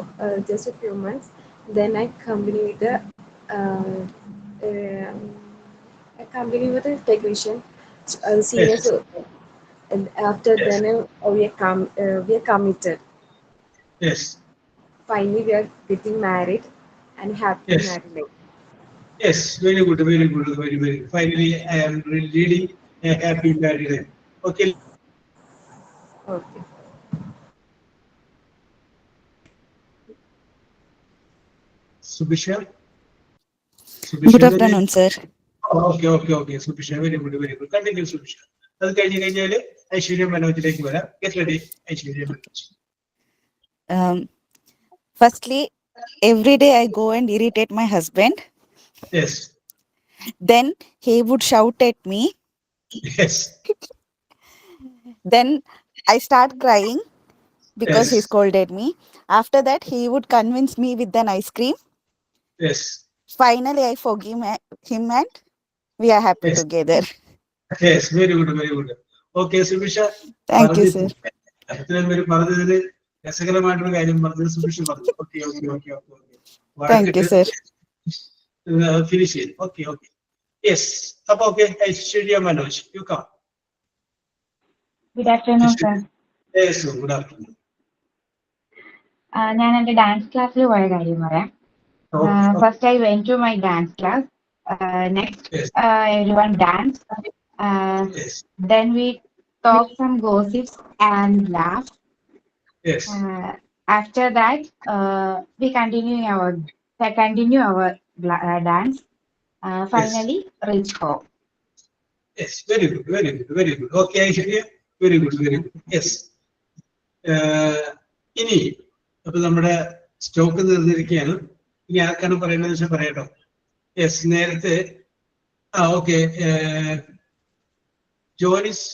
C: just a few months. Then I company with a technician, senior super. And after then we are committed.
A: Yes.
C: Finally we are getting married and happy married life.
A: Yes, very good, very good, very very. Finally, I am leading a happy married life. Okay.
C: Okay.
A: Subisha.
V: Good afternoon, sir.
A: Okay, okay, okay. Subisha, very good, very good. Continue, Subisha. അത് കഴിഞ്ഞാൽ ഐശ്വര്യ മനോജിലേക്ക് വരാം. Get ready, Aishwarya Manoj.
V: Firstly, every day I go and irritate my husband.
A: Yes.
V: Then he would shout at me.
A: Yes.
V: Then I start crying because
A: Yes.
V: he scolded me. After that, he would convince me with an ice cream.
A: Yes.
V: Finally, I forgive him and we are happy together.
A: Yes, very good, very good. Okay, Subisha.
V: Thank you, sir.
A: അത്രയും പേര് പറഞ്ഞതിൽ രസകരമായിട്ടുള്ള കാര്യം പറഞ്ഞത് സുഭിഷ പറഞ്ഞു. Okay okay okay okay.
V: Thank you, sir.
A: Finish ചെയ്തു. Okay okay. Yes. അപ്പൊ okay, Aishwarya Manoj, you come.
W: Good afternoon sir.
A: Yes, good afternoon.
W: ഞാൻ എൻ്റെ ഡാൻസ് ക്ലാസ്സിൽ പോയ കാര്യം പറയാം. First I went to my dance class. Next everyone danced. Then we talked some gossips and laughed.
A: Yes.
W: After that, we continue our dance. Finally, reach home.
A: Yes, very good, very good, very good. Okay, Aishwarya, very good, very good. Yes. ഇനി അപ്പൊ നമ്മുടെ stock തീർന്നിരിക്കുകയാണ്. ഇനി ആർക്കാണ് പറയുന്നത് വെച്ചാൽ പറയട്ടോ. Yes, നേരത്തെ okay, ജോനിസ്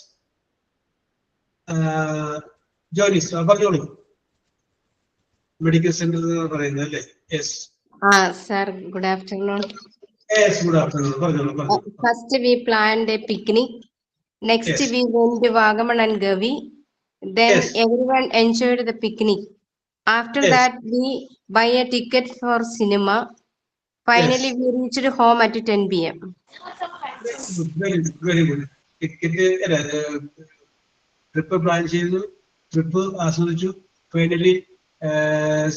A: പറഞ്ഞോളൂ. മെഡിക്കൽ സെന്ററിൽ നിന്ന് പറയുന്നത് അല്ലേ? Yes.
X: Sir, good afternoon.
A: Yes, good afternoon. പറഞ്ഞോളൂ.
X: First, we planned a picnic. Next, we went to Vagaman and Gavi. Then everyone enjoyed the picnic. After that, we buy a ticket for cinema. Finally, we reached home at 10 p.m.
A: Very good, very good. Trip plan ചെയ്തു, trip ആസ്വദിച്ചു. Finally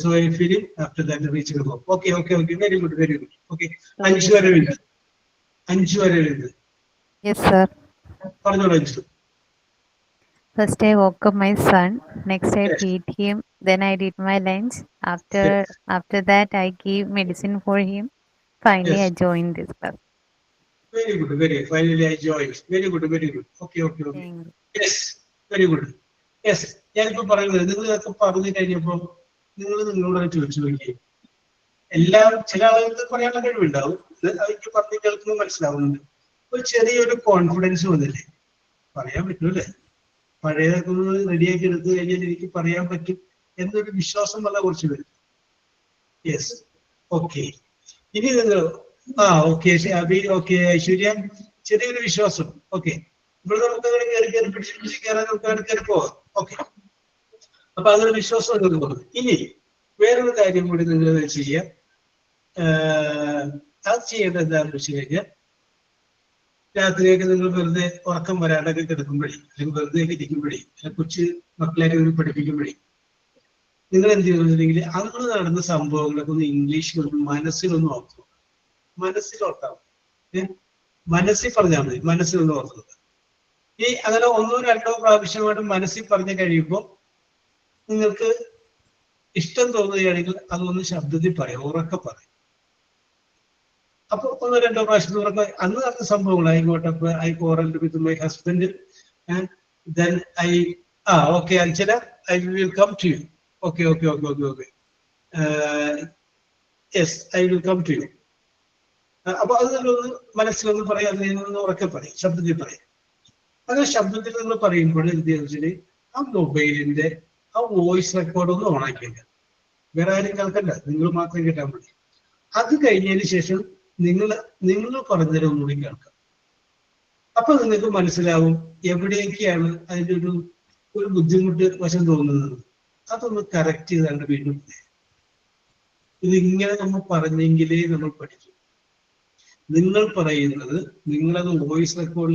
A: so I feel after that reaching home. Okay, okay, okay. Very good, very good. Okay. Anshu Aravind.
Y: Yes, sir.
A: Pardon, Anshu.
Y: First, I woke up my son. Next, I feed him. Then I did my lunch. After that, I gave medicine for him. Finally, I joined this class.
A: Very good, very good. Finally, I joined. Very good, very good. Okay, okay, okay. Yes, very good. Yes. ഞാനിപ്പോ പറയുന്നത് നിങ്ങളൊക്കെ പറഞ്ഞു കഴിഞ്ഞപ്പോ നിങ്ങളോട് ചോദിച്ചു നോക്കി. എല്ലാം ചില ആളുകൾക്ക് പറയാനുള്ള കഴിവുണ്ടാവും, അതൊക്കെ പറഞ്ഞു കേൾക്കുമ്പോൾ മനസ്സിലാവുന്നുണ്ട്. ഒരു ചെറിയൊരു കോൺഫിഡൻസ് വന്നില്ലേ, പറയാൻ പറ്റൂല്ലേ, പഴയതൊക്കെ ഒന്ന് റെഡിയാക്കി എടുത്തു കഴിഞ്ഞാൽ എനിക്ക് പറയാൻ പറ്റും എന്നൊരു വിശ്വാസം വന്ന കുറച്ച് പേര്. Yes, okay. ഇനി നിങ്ങൾ ഓക്കെ അബി, ഓക്കെ ഐശ്വര്യ, ചെറിയൊരു വിശ്വാസം. ഓക്കെ, ഇവിടെ നമുക്ക് അങ്ങനെ കയറി പിടിച്ച് കയറാൻ നമുക്ക് അങ്ങനെ കയറി പോവാം. ഓക്കെ, അപ്പൊ അതൊരു വിശ്വാസം തോന്നുന്നു. ഇനി വേറൊരു കാര്യം കൂടി നിങ്ങൾ ചെയ്യാം. അത് ചെയ്യേണ്ടത് എന്താണെന്ന് വെച്ച് കഴിഞ്ഞാൽ രാത്രിയൊക്കെ നിങ്ങൾ വെറുതെ ഉറക്കം വരാണ്ടൊക്കെ കിടക്കുമ്പോഴേ അല്ലെങ്കിൽ വെറുതെ ഇരിക്കുമ്പോഴേ അല്ലെങ്കിൽ കൊച്ചു മക്കളെയൊക്കെ നിങ്ങൾ പഠിപ്പിക്കുമ്പോഴേ നിങ്ങൾ എന്ത് ചെയ്യുന്നുണ്ടെങ്കിൽ അന്ന് നടന്ന സംഭവങ്ങളൊക്കെ ഒന്ന് ഇംഗ്ലീഷിലൊന്ന് മനസ്സിലൊന്ന് ഓർക്കും. മനസ്സിൽ ഓർത്താം, മനസ്സിൽ പറഞ്ഞാൽ മതി, മനസ്സിലൊന്ന് ഓർക്കുന്നത്. ഈ അങ്ങനെ 1 2 പ്രാവശ്യമായിട്ട് മനസ്സിൽ പറഞ്ഞു കഴിയുമ്പോൾ നിങ്ങൾക്ക് ഇഷ്ടം തോന്നുകയാണെങ്കിൽ അതൊന്ന് ശബ്ദത്തിൽ പറയാം, ഉറക്കെ പറയും. അപ്പൊ 1 2 പ്രാവശ്യം ഉറക്കെ അന്ന് നടന്ന സംഭവങ്ങൾ ആയിക്കോട്ടെ. I quarreled with my husband and then okay Anjana, I will come to you. Okay. Yes, I will come to you. അപ്പൊ അതൊന്ന് മനസ്സിലൊന്ന് പറയാം, അതിനൊന്ന് ഉറക്കെ പറയും, ശബ്ദത്തിൽ പറയും. അങ്ങനെ ശബ്ദത്തിൽ നിങ്ങൾ പറയുമ്പോൾ എന്ത് ചെയ്യുന്നത്, ആ മൊബൈലിന്റെ ആ വോയിസ് റെക്കോർഡ് ഒന്ന് ഓണാക്കില്ല. വേറെ ആരും കേൾക്കണ്ട, നിങ്ങൾ മാത്രം കേട്ടാൽ മതി. അത് കഴിഞ്ഞതിന് ശേഷം നിങ്ങൾ പറഞ്ഞതിന് ഒന്നുകൂടി കേൾക്കാം. അപ്പൊ നിങ്ങൾക്ക് മനസ്സിലാവും എവിടെയൊക്കെയാണ് അതിൻ്റെ ഒരു ബുദ്ധിമുട്ട് വശം തോന്നുന്നത്. അതൊന്ന് കറക്റ്റ് ചെയ്താണ്ട് വീണ്ടും ഇതിങ്ങനെ നമ്മൾ പറഞ്ഞെങ്കിലേ നമ്മൾ പഠിക്കും. നിങ്ങൾ പറയുന്നത് നിങ്ങളത് വോയിസ് റെക്കോർഡ്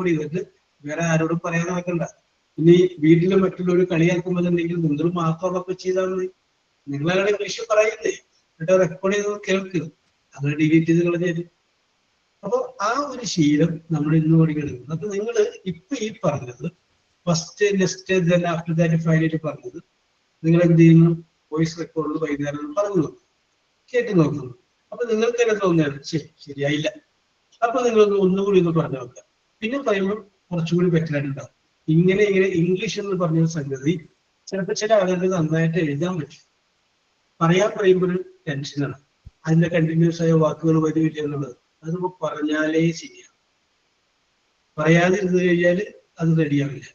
A: ചെയ്തിട്ട് വേറെ ആരോടും പറയാൻ നടക്കണ്ട. ഇനി വീട്ടിൽ മറ്റുള്ളവർ കളിയാക്കുമ്പോഴുണ്ടെങ്കിൽ നിങ്ങൾ മാത്രമുള്ളപ്പോൾ ചെയ്താൽ മതി. നിങ്ങളവിടെ ഇംഗ്ലീഷ് പറയില്ലേ, എന്നിട്ട് റെക്കോർഡ് ചെയ്ത് കേൾക്കുക, അങ്ങനെ ഡിലീറ്റ് ചെയ്ത് കളഞ്ഞേരും. അപ്പൊ ആ ഒരു ശീലം നമ്മൾ ഇന്ന് പഠിക്കണം. അപ്പൊ നിങ്ങൾ ഇപ്പൊ ഈ പറഞ്ഞത് first next then after that finally പറഞ്ഞത് നിങ്ങൾ എന്ത് ചെയ്യുന്നു, വോയിസ് റെക്കോർഡിൽ വൈകുന്നേരം പറഞ്ഞു കേട്ട് നോക്കുന്നു. അപ്പൊ നിങ്ങൾക്ക് തന്നെ തോന്നുകയാണ് ശരിയായില്ല. അപ്പൊ നിങ്ങൾ ഒന്നുകൂടി ഒന്ന് പറഞ്ഞു നോക്കുക. പിന്നെ പറയുമ്പോൾ കുറച്ചുകൂടി ബെറ്റർ ആയിട്ടുണ്ടാവും. ഇങ്ങനെ ഇംഗ്ലീഷ് എന്ന് പറഞ്ഞ സംഗതി ചിലപ്പോൾ ചില ആളുകൾക്ക് നന്നായിട്ട് എഴുതാൻ പറ്റും. പറയാൻ പറയുമ്പോൾ ഒരു ടെൻഷനാണ്, അതിന്റെ കണ്ടിന്യൂസ് ആയ വാക്കുകൾ വരില്ല എന്നുള്ളത്. അതിപ്പോ പറഞ്ഞാലേ ശരിയാണ്. പറയാതിരുന്നു കഴിഞ്ഞാൽ അത് റെഡിയാവില്ല.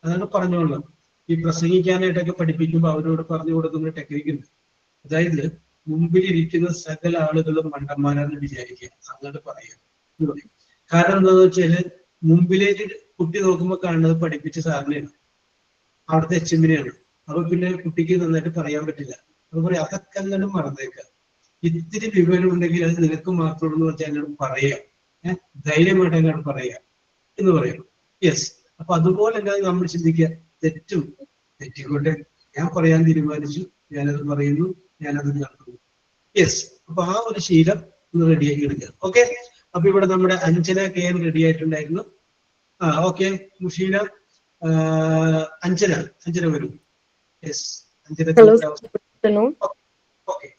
A: അതാണ് പറഞ്ഞോളാം. ഈ പ്രസംഗിക്കാനായിട്ടൊക്കെ പഠിപ്പിക്കുമ്പോൾ അവരോട് പറഞ്ഞു കൊടുക്കുന്ന ടെക്നിക്ക് ഉണ്ട്. അതായത് മുമ്പിലിരിക്കുന്ന സകല ആളുകളും മണ്ടന്മാരാന്ന് വിചാരിക്കുക, അങ്ങോട്ട് പറയാം. കാരണം എന്താന്ന് വെച്ചാല് മുമ്പിലേക്ക് കുട്ടി നോക്കുമ്പോൾ കാണുന്നത് പഠിപ്പിച്ച സാറിനെയാണ്, അവിടുത്തെ HM-നെയാണ്. അപ്പൊ പിന്നെ കുട്ടിക്ക് നന്നായിട്ട് പറയാൻ പറ്റില്ല. അപ്പൊ പറയാം അതൊക്കെ അങ്ങോട്ട് മറന്നേക്കാം. ഇത്തിരി വിവരം ഉണ്ടെങ്കിൽ അത് നിനക്ക് മാത്രമുള്ളൂ എന്ന് വെച്ചാൽ എന്നോട് പറയാം, ധൈര്യമായിട്ട് അങ്ങോട്ട് പറയാം എന്ന് പറയും. യെസ്. അപ്പൊ അതുപോലെ തന്നെ നമ്മൾ ചിന്തിക്കുക, തെറ്റിക്കോട്ടെ, ഞാൻ പറയാൻ തീരുമാനിച്ചു, ഞാനത് പറയുന്നു, ഞാനത് നടത്തുന്നു. യെസ്. അപ്പൊ ആ ഒരു ശീലം ഒന്ന് റെഡിയാക്കി എടുക്കുക. ഓക്കെ. അപ്പൊ ഇവിടെ നമ്മുടെ അഞ്ജന KN റെഡി ആയിട്ടുണ്ടായിരുന്നു. ഓക്കെ. മുഷീന, അഞ്ജന വരൂ. Yes, Anjana.
F: Hello, good afternoon.
A: Okay.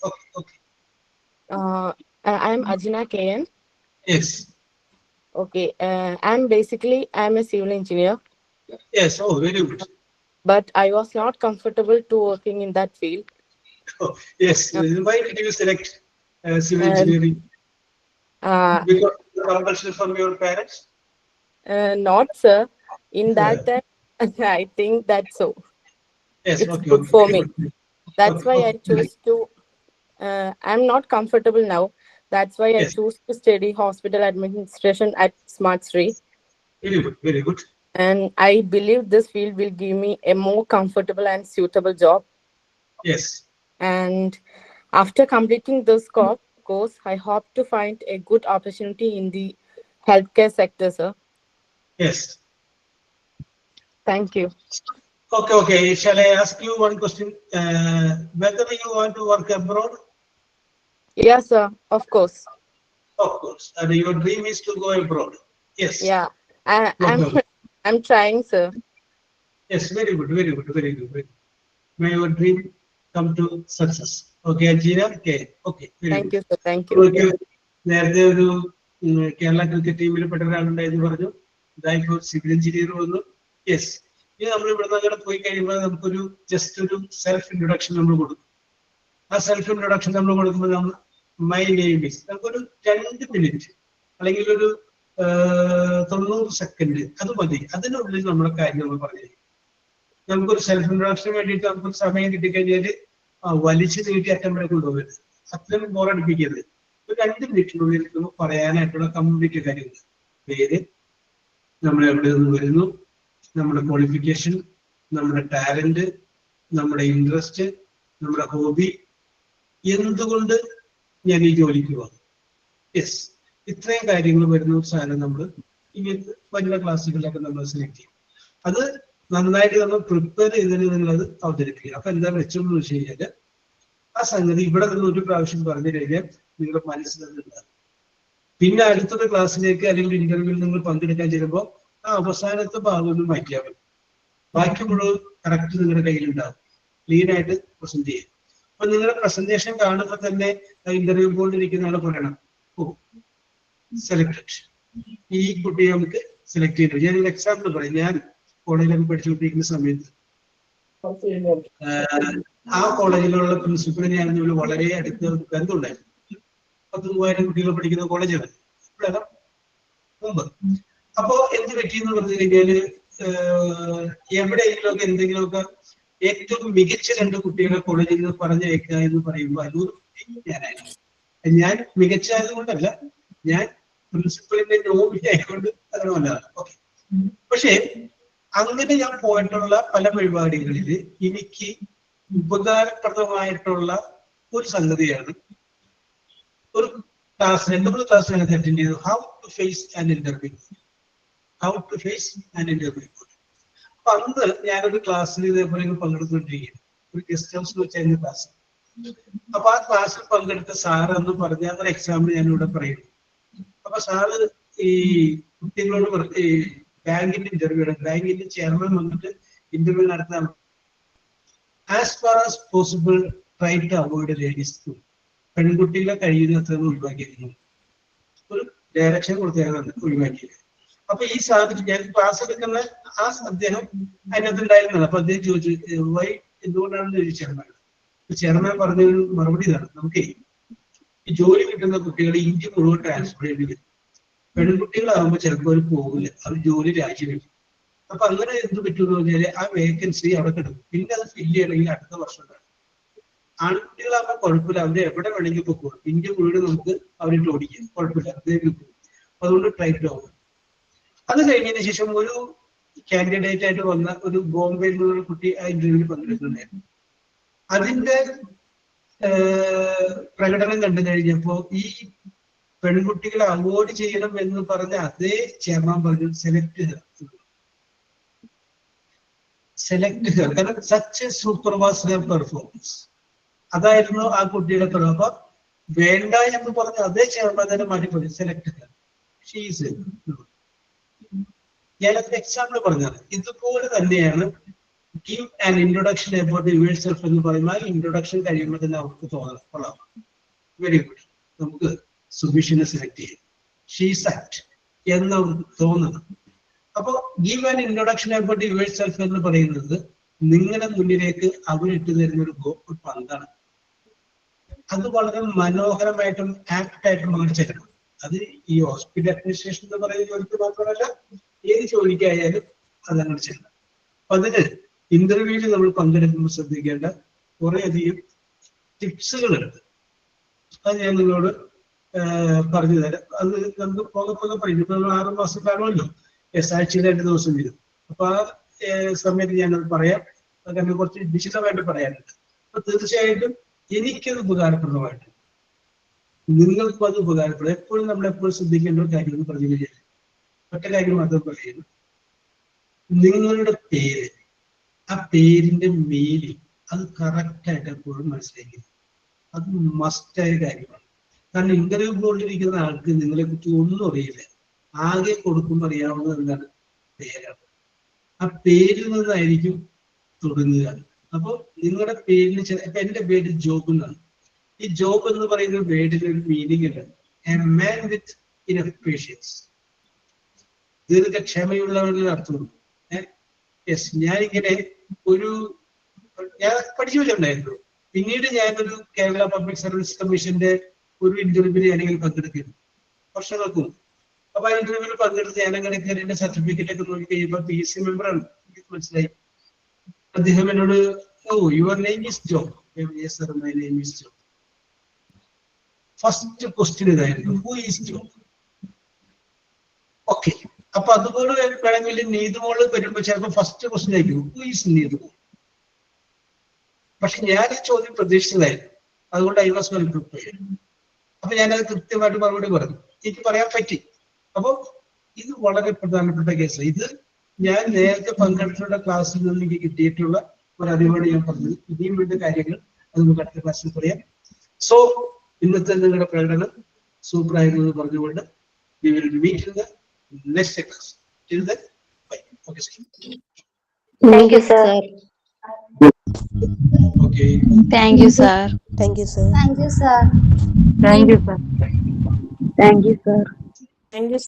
F: I am Ajna KN.
A: Yes.
F: Okay. I'm a civil engineer.
A: Yes. Oh, very good.
F: But I was not comfortable to working in that field.
A: Oh, yes. Why did you select civil engineering? Because the compulsion from your parents?
F: Not, sir. In that time, I think that's so.
A: Yes.
F: It's
A: Okay.
F: good for me.
A: Okay.
F: That's why I choose to. I'm not comfortable now. That's why I choose to study hospital administration at Smart Street.
A: Very good. Very good.
F: And I believe this field will give me a more comfortable and suitable job.
A: Yes.
F: And after completing this course, I hope to find a good opportunity in the healthcare sector, sir.
A: Yes.
F: Thank you.
A: Okay. Shall I ask you one question? Whether you want to work abroad?
F: Yes, sir. Of course.
A: Of course. And your dream is to go abroad? Yes.
F: Yeah. I'm trying, sir.
A: Yes. Very good. Very good. Very good. Very good. May your dream come to success. Okay, Ajina? Okay. Okay.
F: Thank you, sir. Thank you.
A: Okay. നേരത്തെ ഒരു Kerala cricket ടീമിൽ പെട്ട ഒരാളുണ്ടായിരുന്നു പറഞ്ഞു, ഇതായിപ്പോ civil engineer വന്നു. Yes. ഇനി നമ്മൾ ഇവിടെ നിന്ന് പോയി കഴിയുമ്പോൾ നമുക്കൊരു ജസ്റ്റ് ഒരു സെൽഫ് ഇൻട്രൊഡക്ഷൻ നമ്മൾ കൊടുക്കും. ആ സെൽഫ് ഇൻട്രൊഡക്ഷൻ നമ്മൾ കൊടുക്കുമ്പോൾ നമ്മൾ മൈ നെയിം ഈസ്, നമുക്കൊരു 2 മിനിറ്റ് അല്ലെങ്കിൽ ഒരു 90 സെക്കൻഡ് അത് മതി. അതിനുള്ളിൽ നമ്മുടെ കാര്യം നമ്മൾ പറഞ്ഞിരിക്കും. നമുക്കൊരു സെൽഫ് ഇൻട്രൊഡക്ഷന് വേണ്ടിയിട്ട് നമുക്കൊരു സമയം കിട്ടിക്കഴിഞ്ഞാൽ വലിച്ചു നീട്ടി അറ്റം വരെ കൊണ്ടുപോകരുത്, അത്രയും ബോറടിപ്പിക്കരുത്. ഒരു 2 മിനിറ്റിനുള്ളിൽ നമുക്ക് പറയാനായിട്ടുള്ള കംപ്ലീറ്റ് കാര്യങ്ങൾ, പേര്, നമ്മൾ എവിടെ നിന്ന് വരുന്നു, നമ്മുടെ ക്വാളിഫിക്കേഷൻ, നമ്മുടെ ടാലന്റ്, നമ്മുടെ ഇൻട്രസ്റ്റ്, നമ്മുടെ ഹോബി, എന്തുകൊണ്ട് ഞാൻ ഈ ജോലിക്ക് പോകും. യെസ്, ഇത്രയും കാര്യങ്ങൾ വരുന്ന ഒരു സാധനം നമ്മൾ ഇങ്ങനത്തെ വലിയ ക്ലാസ്സുകളിലൊക്കെ നമ്മൾ സെലക്ട് ചെയ്യും. അത് നന്നായിട്ട് നമ്മൾ പ്രിപ്പയർ ചെയ്തതിന് നിങ്ങളത് അവതരിപ്പിക്കുക. അപ്പൊ എന്താ വെച്ചെന്ന് വെച്ച് കഴിഞ്ഞാല് ആ സംഗതി ഇവിടെ നിന്ന് ഒരു പ്രാവശ്യം പറഞ്ഞു കഴിഞ്ഞാൽ നിങ്ങളുടെ മനസ്സിലുണ്ടാകും. പിന്നെ അടുത്തൊരു ക്ലാസ്സിലേക്ക് അല്ലെങ്കിൽ ഇന്റർവ്യൂവിൽ നിങ്ങൾ പങ്കെടുക്കാൻ ചെല്ലുമ്പോൾ ആ അവസാനത്തെ ഭാഗം ഒന്ന് മാറ്റിയാൽ മതി. ബാക്കി മുഴുവൻ കറക്റ്റ് നിങ്ങളുടെ കയ്യിലുണ്ടാകും. ക്ലീൻ ആയിട്ട് പ്രസന്റ് ചെയ്യും. അപ്പൊ നിങ്ങളുടെ പ്രസന്റേഷൻ കാണുമ്പോൾ തന്നെ ഇന്റർവ്യൂ കൊണ്ടിരിക്കുന്ന ആളെ പറയണം, ഓ സെലക്ടഡ്, ഈ കുട്ടിയെ നമുക്ക് സെലക്ട് ചെയ്തു. ഞാനൊരു എക്സാമ്പിൾ പറയും. ഞാൻ കോളേജിലൊക്കെ പഠിച്ചുകൊണ്ടിരിക്കുന്ന സമയത്ത് ആ കോളേജിലുള്ള പ്രിൻസിപ്പളിനെ ഞാൻ വളരെ അടുത്ത ബന്ധമുണ്ടായിരുന്നു. 10,000 കുട്ടികൾ പഠിക്കുന്ന കോളേജാണ് മുമ്പ്. അപ്പോ എന്ത് പറ്റിയെന്ന് പറഞ്ഞു കഴിഞ്ഞാല് എവിടെയെങ്കിലുമൊക്കെ എന്തെങ്കിലുമൊക്കെ ഏറ്റവും മികച്ച 2 കുട്ടികളെ കോളേജിൽ നിന്ന് പറഞ്ഞയക്കുക എന്ന് പറയുമ്പോൾ അതൊരു ഞാനായിരുന്നു. ഞാൻ മികച്ചത് കൊണ്ടല്ല, ഞാൻ പ്രിൻസിപ്പളിന്റെ നോബി ആയിക്കൊണ്ട് അങ്ങനെ വന്നതാണ്. ഓക്കെ. പക്ഷേ അങ്ങനെ ഞാൻ പോയിട്ടുള്ള പല പരിപാടികളിൽ എനിക്ക് ഉപകാരപ്രദമായിട്ടുള്ള ഒരു സംഗതിയാണ് ഒരു ക്ലാസ് 2-3 ക്ലാസ് ഞാൻ അറ്റൻഡ് ചെയ്തു. How to face an interview. അപ്പൊ അന്ന് ഞാനൊരു ക്ലാസ്സിൽ ഇതേപോലെ പങ്കെടുത്തുകൊണ്ടിരിക്കുകയാണ്. ഒരു ഗസ്റ്റ് ഹൗസിൽ വെച്ചായിരുന്നു ക്ലാസ്. അപ്പൊ ആ ക്ലാസ്സിൽ പങ്കെടുത്ത സാർ എന്ന് പറഞ്ഞ ഒരു എക്സാമ്പിൾ ഞാനിവിടെ പറയുന്നു. അപ്പൊ സാറ് ഈ കുട്ടികളോട് ഈ ബാങ്കിന്റെ ഇന്റർവ്യൂ ആണ്. ബാങ്കിന്റെ ചെയർമാൻ വന്നിട്ട് ഇന്റർവ്യൂ നടത്താൻ as far as possible try to avoid ladies. പെൺകുട്ടികളെ കഴിയുന്നത്ര ഒഴിവാക്കിയിരുന്നു. ഒരു ഡയറക്ഷൻ കൊടുത്തേക്കാണ് ഒഴിവാക്കിയത്. അപ്പൊ ഈ സാധനം ഞാൻ ക്ലാസ് എടുക്കുന്ന ആ അദ്ദേഹം അതിനകത്ത് ഉണ്ടായിരുന്നത്. അപ്പൊ അദ്ദേഹം ചോദിച്ചു വൈ, എന്തുകൊണ്ടാണെന്ന് ചോദിച്ചു ചെയർമാൻ. ചെയർമാൻ പറഞ്ഞൊരു മറുപടി ഇതാണ്, നമുക്ക് ഈ ജോലി കിട്ടുന്ന കുട്ടികളെ ഇന്ത്യ മുഴുവൻ ട്രാൻസ്ഫർ ചെയ്യേണ്ടി വരും. പെൺകുട്ടികളാകുമ്പോൾ ചിലപ്പോൾ അവർ പോകില്ല, അവർ ജോലി രാജിവെക്കും. അപ്പൊ അങ്ങനെ എന്ത് പറ്റുമെന്ന് പറഞ്ഞാല് ആ വേക്കൻസി അവിടെ കിടക്കും. പിന്നെ അത് ഫില്ല് ചെയ്യണമെങ്കിൽ അടുത്ത വർഷം ഉണ്ടാകും. ആൺകുട്ടികളാകുമ്പോൾ കുഴപ്പമില്ല, അവരെ എവിടെ വേണമെങ്കിൽ പൊക്കോളും. ഇന്ത്യ മുഴുവൻ നമുക്ക് അവരിട്ട് ഓടിക്കാം, കുഴപ്പമില്ല, അദ്ദേഹം പോകും. അതുകൊണ്ട് ട്രൈ ടു ആവും. അത് കഴിഞ്ഞതിന് ശേഷം ഒരു കാൻഡിഡേറ്റ് ആയിട്ട് വന്ന ഒരു ബോംബെയിൽ നിന്നൊരു കുട്ടി ആ ഇന്റർവ്യൂവിൽ പങ്കെടുക്കുന്നുണ്ടായിരുന്നു. അതിന്റെ പ്രകടനം കണ്ടു കഴിഞ്ഞപ്പോ ഈ പെൺകുട്ടികളെ അവോയ്ഡ് ചെയ്യണം എന്ന് പറഞ്ഞ അതേ ചെയർമാൻ പറഞ്ഞു സെലക്ട് കാരണം സച്ച് എ സൂപ്പർവൈസർ പെർഫോമൻസ്. അതായിരുന്നു ആ കുട്ടിയുടെ കുറവ്. അപ്പൊ വേണ്ട എന്ന് പറഞ്ഞ അതേ ചെയർമാൻ തന്നെ മാറ്റി പറഞ്ഞു സെലക്ട്. ഞാനൊരു എക്സാമ്പിൾ പറഞ്ഞത് ഇതുപോലെ തന്നെയാണ്. Give an introduction about your self എന്ന് പറയുമ്പോൾ ഇൻട്രൊഡക്ഷൻ കഴിയുമ്പോൾ തന്നെ അവർക്ക് തോന്നണം കൊള്ളാം, വെരി ഗുഡ്, നമുക്ക് സുബിഷിനെ സെലക്ട് ചെയ്യും, ഷീസ് ആക്ട് എന്ന് അവർക്ക് തോന്നണം. അപ്പൊ give an introduction about your self എന്ന് പറയുന്നത് നിങ്ങളുടെ മുന്നിലേക്ക് അവരിട്ട് തരുന്ന ഒരു പന്താണ്. അത് വളരെ മനോഹരമായിട്ടും ആപ്റ്റായിട്ടും അങ്ങനെ ചെയ്യണം. അത് ഈ ഹോസ്പിറ്റൽ അഡ്മിനിസ്ട്രേഷൻ എന്ന് പറയുന്ന ജോലിക്ക് മാത്രമല്ല, ഏത് ജോലിക്കായാലും അതങ്ങനെ ചെയ്യണം. അപ്പൊ അതിന് ഇന്റർവ്യൂവിൽ നമ്മൾ പങ്കെടുക്കുമ്പോൾ ശ്രദ്ധിക്കേണ്ട കുറേയധികം ടിപ്സുകളുണ്ട്. അത് ഞാൻ നിങ്ങളോട് പറഞ്ഞു തരാം. അത് നമുക്ക് പോകെ പഠിക്കും. ഇപ്പൊ നമ്മൾ 6 മാസം കാണുമല്ലോ, ആഴ്ചയിൽ 2 ദിവസം വരും. അപ്പൊ ആ സമയത്ത് ഞാനത് പറയാം. അതൊക്കെ കുറച്ച് വിശദമായിട്ട് പറയാനുണ്ട്. അപ്പൊ തീർച്ചയായിട്ടും എനിക്കത് ഉപകാരപ്രദമായിട്ട് നിങ്ങൾക്കും അത് ഉപകാരപ്പെടും. എപ്പോഴും നമ്മളെപ്പോഴും ശ്രദ്ധിക്കേണ്ട ഒരു കാര്യം എന്ന് പറഞ്ഞു കഴിഞ്ഞാൽ ഒറ്റ കാര്യം മാത്രം പറയുന്നു. നിങ്ങളുടെ പേര്, ആ പേരിന്റെ മീനിങ് അത് കറക്റ്റായിട്ട് എപ്പോഴും മനസ്സിലാക്കി. അത് മസ്റ്റായ കാര്യമാണ്. കാരണം ഇന്റർവ്യൂ കൊണ്ടിരിക്കുന്ന ആൾക്ക് നിങ്ങളെ കുറിച്ച് ഒന്നും അറിയില്ല. ആകെ കൊടുക്കുമ്പോൾ അറിയാവുന്നത് എന്താണ്? പേരാണ്. ആ പേരിൽ നിന്നായിരിക്കും തുടങ്ങുക. അപ്പൊ നിങ്ങളുടെ പേരിന് ഇപ്പൊ എന്റെ പേര് ജോബ് എന്നാണ്. ഈ ജോബ് എന്ന് പറയുന്ന വേർഡിന് ഒരു മീനിങ് ഉണ്ട്. A man with enough patience, ദീർഘക്ഷമയുള്ളവരുടെ അർത്ഥമുണ്ട്. യെസ്, ഞാനിങ്ങനെ ഞാൻ പഠിച്ചു വെച്ചിട്ടുണ്ടായിരുന്നു. പിന്നീട് ഞാനൊരു കേരള പബ്ലിക് സർവീസ് കമ്മീഷന്റെ ഒരു ഇന്റർവ്യൂവിൽ ഞാനിങ്ങനെ പങ്കെടുക്കുന്നു വർഷങ്ങൾക്ക് മുമ്പ്. അപ്പൊ ആ ഇന്റർവ്യൂവിൽ പങ്കെടുത്ത് ഞാനങ്ങനെ കയറി എന്റെ സർട്ടിഫിക്കറ്റ് ഒക്കെ നോക്കി കഴിയുമ്പോൾ PSC മെമ്പറാണ്. എനിക്ക് മനസ്സിലായി. അദ്ദേഹം എന്നോട്, oh your name is Job. Yes sir, my name is Job. First question ഇതായിരുന്നു, ഹു ഈസ് ജോബ്? ഓക്കെ, അപ്പൊ അതുപോലെ വേണമെങ്കിൽ നീതുമോള് വരുമ്പോ ചിലപ്പോൾ ഫസ്റ്റ് ക്വസ്റ്റ്യൻ ആയിരിക്കും ഹു ഈസ് നീതുമോൾ. പക്ഷെ ഞാൻ ഈ ചോദ്യം പ്രതീക്ഷിച്ചതായിരുന്നു, അതുകൊണ്ട് ഐ വാസ് വെൽ പ്രിപ്പയർഡ്. അപ്പൊ ഞാനത് കൃത്യമായിട്ട് മറുപടി പറഞ്ഞു, എനിക്ക് പറയാൻ പറ്റി. അപ്പൊ ഇത് വളരെ പ്രധാനപ്പെട്ട കേസ്. ഇത് ഞാൻ നേരത്തെ പങ്കെടുത്തിട്ടുള്ള ക്ലാസ്സിൽ നിന്ന് എനിക്ക് കിട്ടിയിട്ടുള്ള ഒരു അറിവാണ് ഞാൻ പറഞ്ഞത്. ഇനിയും വേണ്ട കാര്യങ്ങൾ അത് നമുക്ക് അടുത്ത ക്ലാസ്സിൽ പറയാം. സോ ഇന്നത്തെ നിങ്ങളുടെ പ്രകടനം സൂപ്പറായിരുന്നു എന്ന് പറഞ്ഞുകൊണ്ട് we will meet in the next class. Till then, bye. Okay, sir.
N: Thank you, sir.
A: Okay.
V: Thank you, sir.
S: Thank you, sir.
Q: Thank you, sir.
V: Thank you, sir.
S: Thank you, sir. Thank you.